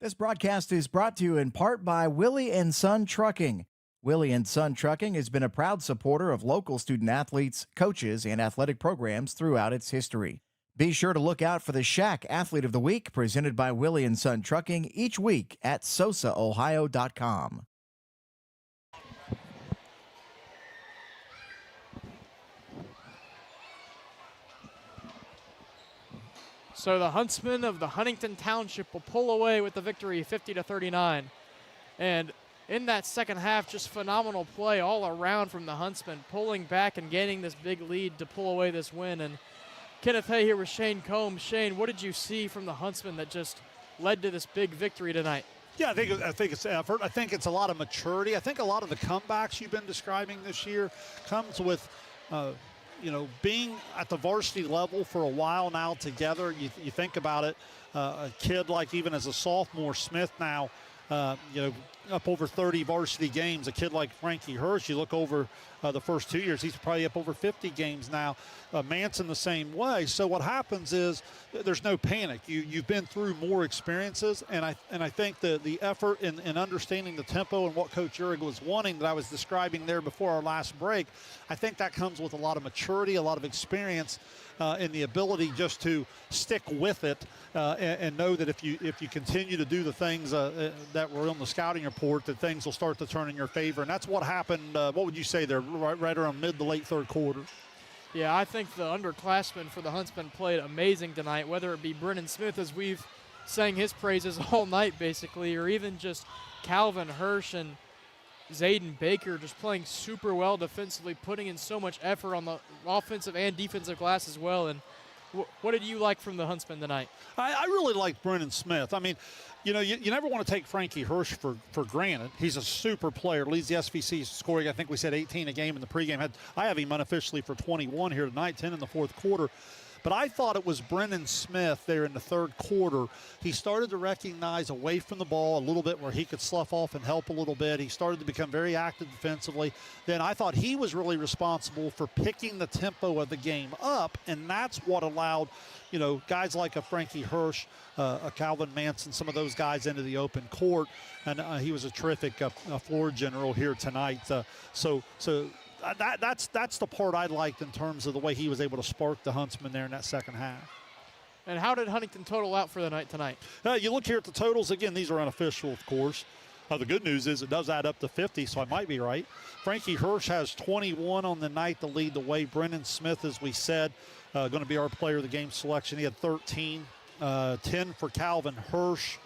This broadcast is brought to you in part by Willie & Son Trucking. Willie & Son Trucking has been a proud supporter of local student athletes, coaches, and athletic programs throughout its history. Be sure to look out for the Shack Athlete of the Week presented by Willie & Son Trucking each week at SOSAOhio.com. So the Huntsmen of the Huntington Township will pull away with the victory 50-39. And in that second half, just phenomenal play all around from the Huntsmen, pulling back and gaining this big lead to pull away this win. And Kenneth Hay here with Shane Combs. Shane, what did you see from the Huntsmen that just led to this big victory tonight? Yeah, I think it's effort. I think it's a lot of maturity. I think a lot of the comebacks you've been describing this year comes with, being at the varsity level for a while now together. You think about it, a kid like even as a sophomore, Smith now, up over 30 varsity games. A kid like Frankie Hirsch, you look over the first 2 years, he's probably up over 50 games now. Manson the same way. So what happens is there's no panic. You've been through more experiences, and I think the effort in understanding the tempo and what Coach Uhrig was wanting that I was describing there before our last break, I think that comes with a lot of maturity, a lot of experience, and the ability just to stick with it and know that if you continue to do the things that were on the scouting report, that things will start to turn in your favor. And that's what happened, what would you say there, right around mid to late third quarter? Yeah, I think the underclassmen for the Huntsmen played amazing tonight, whether it be Brennan Smith, as we've sang his praises all night basically, or even just Calvin Hirsch and Zayden Baker just playing super well defensively, putting in so much effort on the offensive and defensive glass as well. And what did you like from the Huntsmen tonight? I really liked Brennan Smith. I mean, you never want to take Frankie Hirsch for granted. He's a super player, leads the SVC scoring. I think we said 18 a game in the pregame. I have him unofficially for 21 here tonight, 10 in the fourth quarter. But I thought it was Brennan Smith there in the third quarter. He started to recognize away from the ball a little bit where he could slough off and help a little bit. He started to become very active defensively. Then I thought he was really responsible for picking the tempo of the game up, and that's what allowed, guys like a Frankie Hirsch, a Calvin Manson, some of those guys into the open court. And he was a terrific floor general here tonight. So that's the part I liked in terms of the way he was able to spark the Huntsmen there in that second half. And how did Huntington total out for the night tonight? You look here at the totals. Again, these are unofficial, of course. The good news is it does add up to 50, so I might be right. Frankie Hirsch has 21 on the night to lead the way. Brennan Smith, as we said, going to be our player of the game selection. He had 13, 10 for Calvin Hirsch,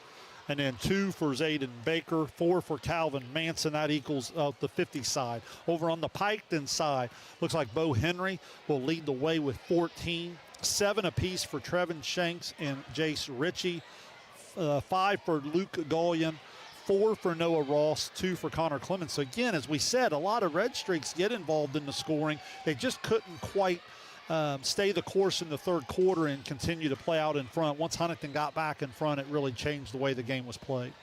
and then 2 for Zayden Baker, 4 for Calvin Manson. That equals the 50 side. Over on the Piketon side, looks like Bo Henry will lead the way with 14. 7 apiece for Trevin Shanks and Jace Ritchie. 5 for Luke Gullion. 4 for Noah Ross, 2 for Connor Clemens. So again, as we said, a lot of Red Streaks get involved in the scoring. They just couldn't quite stay the course in the third quarter and continue to play out in front. Once Huntington got back in front, it really changed the way the game was played.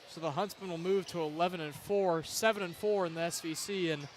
So the Huntsmen will move to 11-4, 7-4 in the SVC, and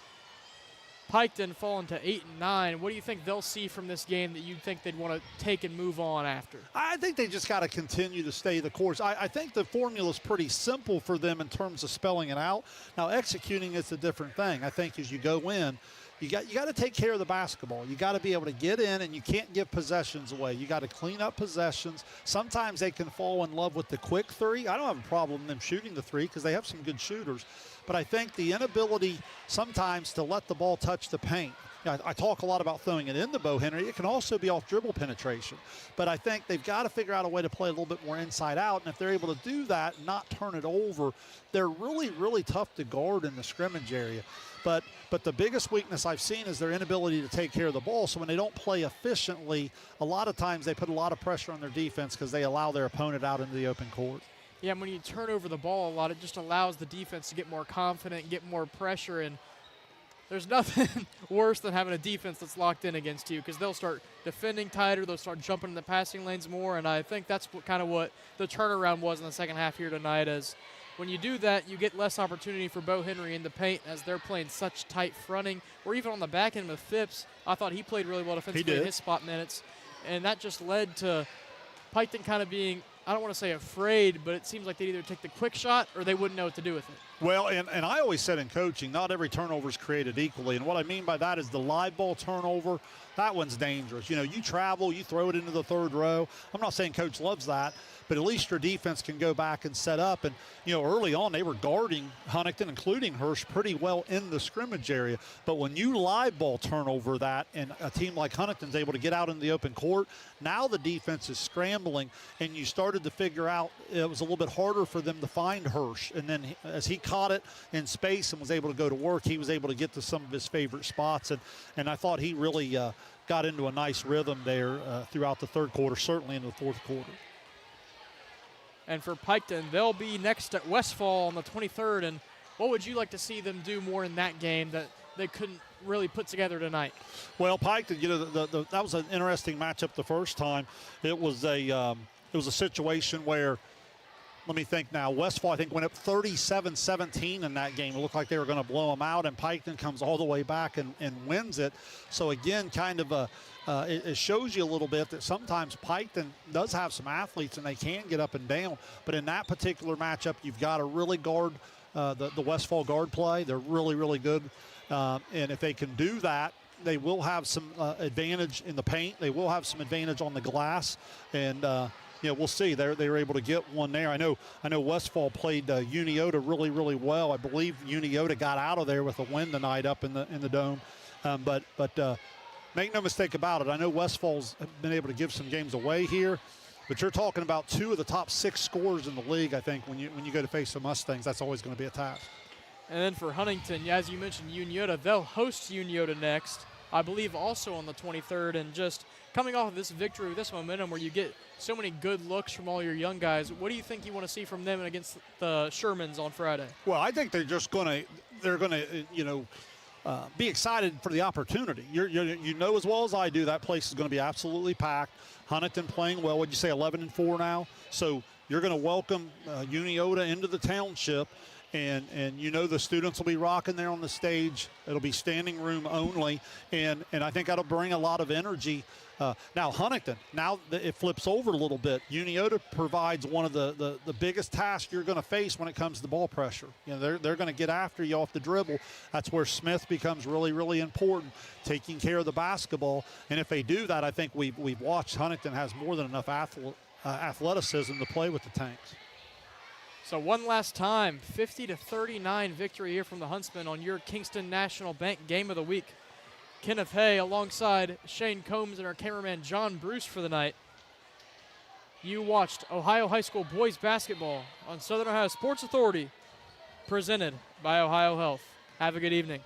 Piketon falling to 8-9. What do you think they'll see from this game that you think they'd want to take and move on after? I think they just got to continue to stay the course. I think the formula is pretty simple for them in terms of spelling it out. Now, executing is a different thing. I think as you go in, you got to take care of the basketball. You got to be able to get in, and you can't give possessions away. You got to clean up possessions. Sometimes they can fall in love with the quick three. I don't have a problem them shooting the three because they have some good shooters. But I think the inability sometimes to let the ball touch the paint. I talk a lot about throwing it into Bo Henry. It can also be off dribble penetration. But I think they've got to figure out a way to play a little bit more inside out. And if they're able to do that and not turn it over, they're really, really tough to guard in the scrimmage area. But the biggest weakness I've seen is their inability to take care of the ball. So when they don't play efficiently, a lot of times they put a lot of pressure on their defense because they allow their opponent out into the open court. Yeah, when you turn over the ball a lot, it just allows the defense to get more confident, get more pressure, and there's nothing worse than having a defense that's locked in against you because they'll start defending tighter, they'll start jumping in the passing lanes more, and I think that's what the turnaround was in the second half here tonight. As when you do that, you get less opportunity for Bo Henry in the paint as they're playing such tight fronting, or even on the back end with Phipps. I thought he played really well defensively in his spot minutes, and that just led to Piketon kind of being, I don't want to say afraid, but it seems like they'd either take the quick shot or they wouldn't know what to do with it. Well, and I always said in coaching, not every turnover is created equally. And what I mean by that is the live ball turnover, that one's dangerous. You travel, you throw it into the third row. I'm not saying Coach loves that, but at least your defense can go back and set up. And, early on they were guarding Huntington, including Hirsch, pretty well in the scrimmage area. But when you live ball turnover that and a team like Huntington's able to get out in the open court, now the defense is scrambling, and you started to figure out it was a little bit harder for them to find Hirsch. And then as he caught it in space and was able to go to work, he was able to get to some of his favorite spots. And I thought he really got into a nice rhythm there throughout the third quarter, certainly into the fourth quarter. And for Piketon, they'll be next at Westfall on the 23rd. And what would you like to see them do more in that game that they couldn't really put together tonight? Well, Piketon, that was an interesting matchup the first time. It was a situation where, let me think now, Westfall, I think, went up 37-17 in that game. It looked like they were going to blow them out, and Piketon comes all the way back and wins it. So, again, kind of it shows you a little bit that sometimes Piketon does have some athletes, and they can get up and down. But in that particular matchup, you've got to really guard the Westfall guard play. They're really, really good. And if they can do that, they will have some advantage in the paint. They will have some advantage on the glass. And we'll see. They were able to get one there. I know Westfall played Uniota really, really well. I believe Uniota got out of there with a win tonight up in the dome. But make no mistake about it. I know Westfall's been able to give some games away here, but you're talking about two of the top 6 scorers in the league. I think when you go to face the Mustangs, that's always going to be a task. And then for Huntington, as you mentioned, Uniota, they'll host Uniota next, I believe also on the 23rd. And just coming off of this victory, this momentum where you get so many good looks from all your young guys, what do you think you want to see from them against the Shermans on Friday? Well, I think they're going to be excited for the opportunity. You know as well as I do that place is going to be absolutely packed. Huntington playing well. What'd you say, 11-4 now? So you're going to welcome Uniota into the township. And the students will be rocking there on the stage. It'll be standing room only, and I think that'll bring a lot of energy. Now Huntington, now it flips over a little bit. Uniota provides one of the biggest tasks you're going to face when it comes to ball pressure. They're going to get after you off the dribble. That's where Smith becomes really, really important, taking care of the basketball. And if they do that, I think we've watched Huntington has more than enough athleticism to play with the Tanks. So one last time, 50-39 victory here from the Huntsmen on your Kingston National Bank Game of the Week. Kenneth Hay alongside Shane Combs and our cameraman John Bruce for the night. You watched Ohio High School boys basketball on Southern Ohio Sports Authority, presented by Ohio Health. Have a good evening.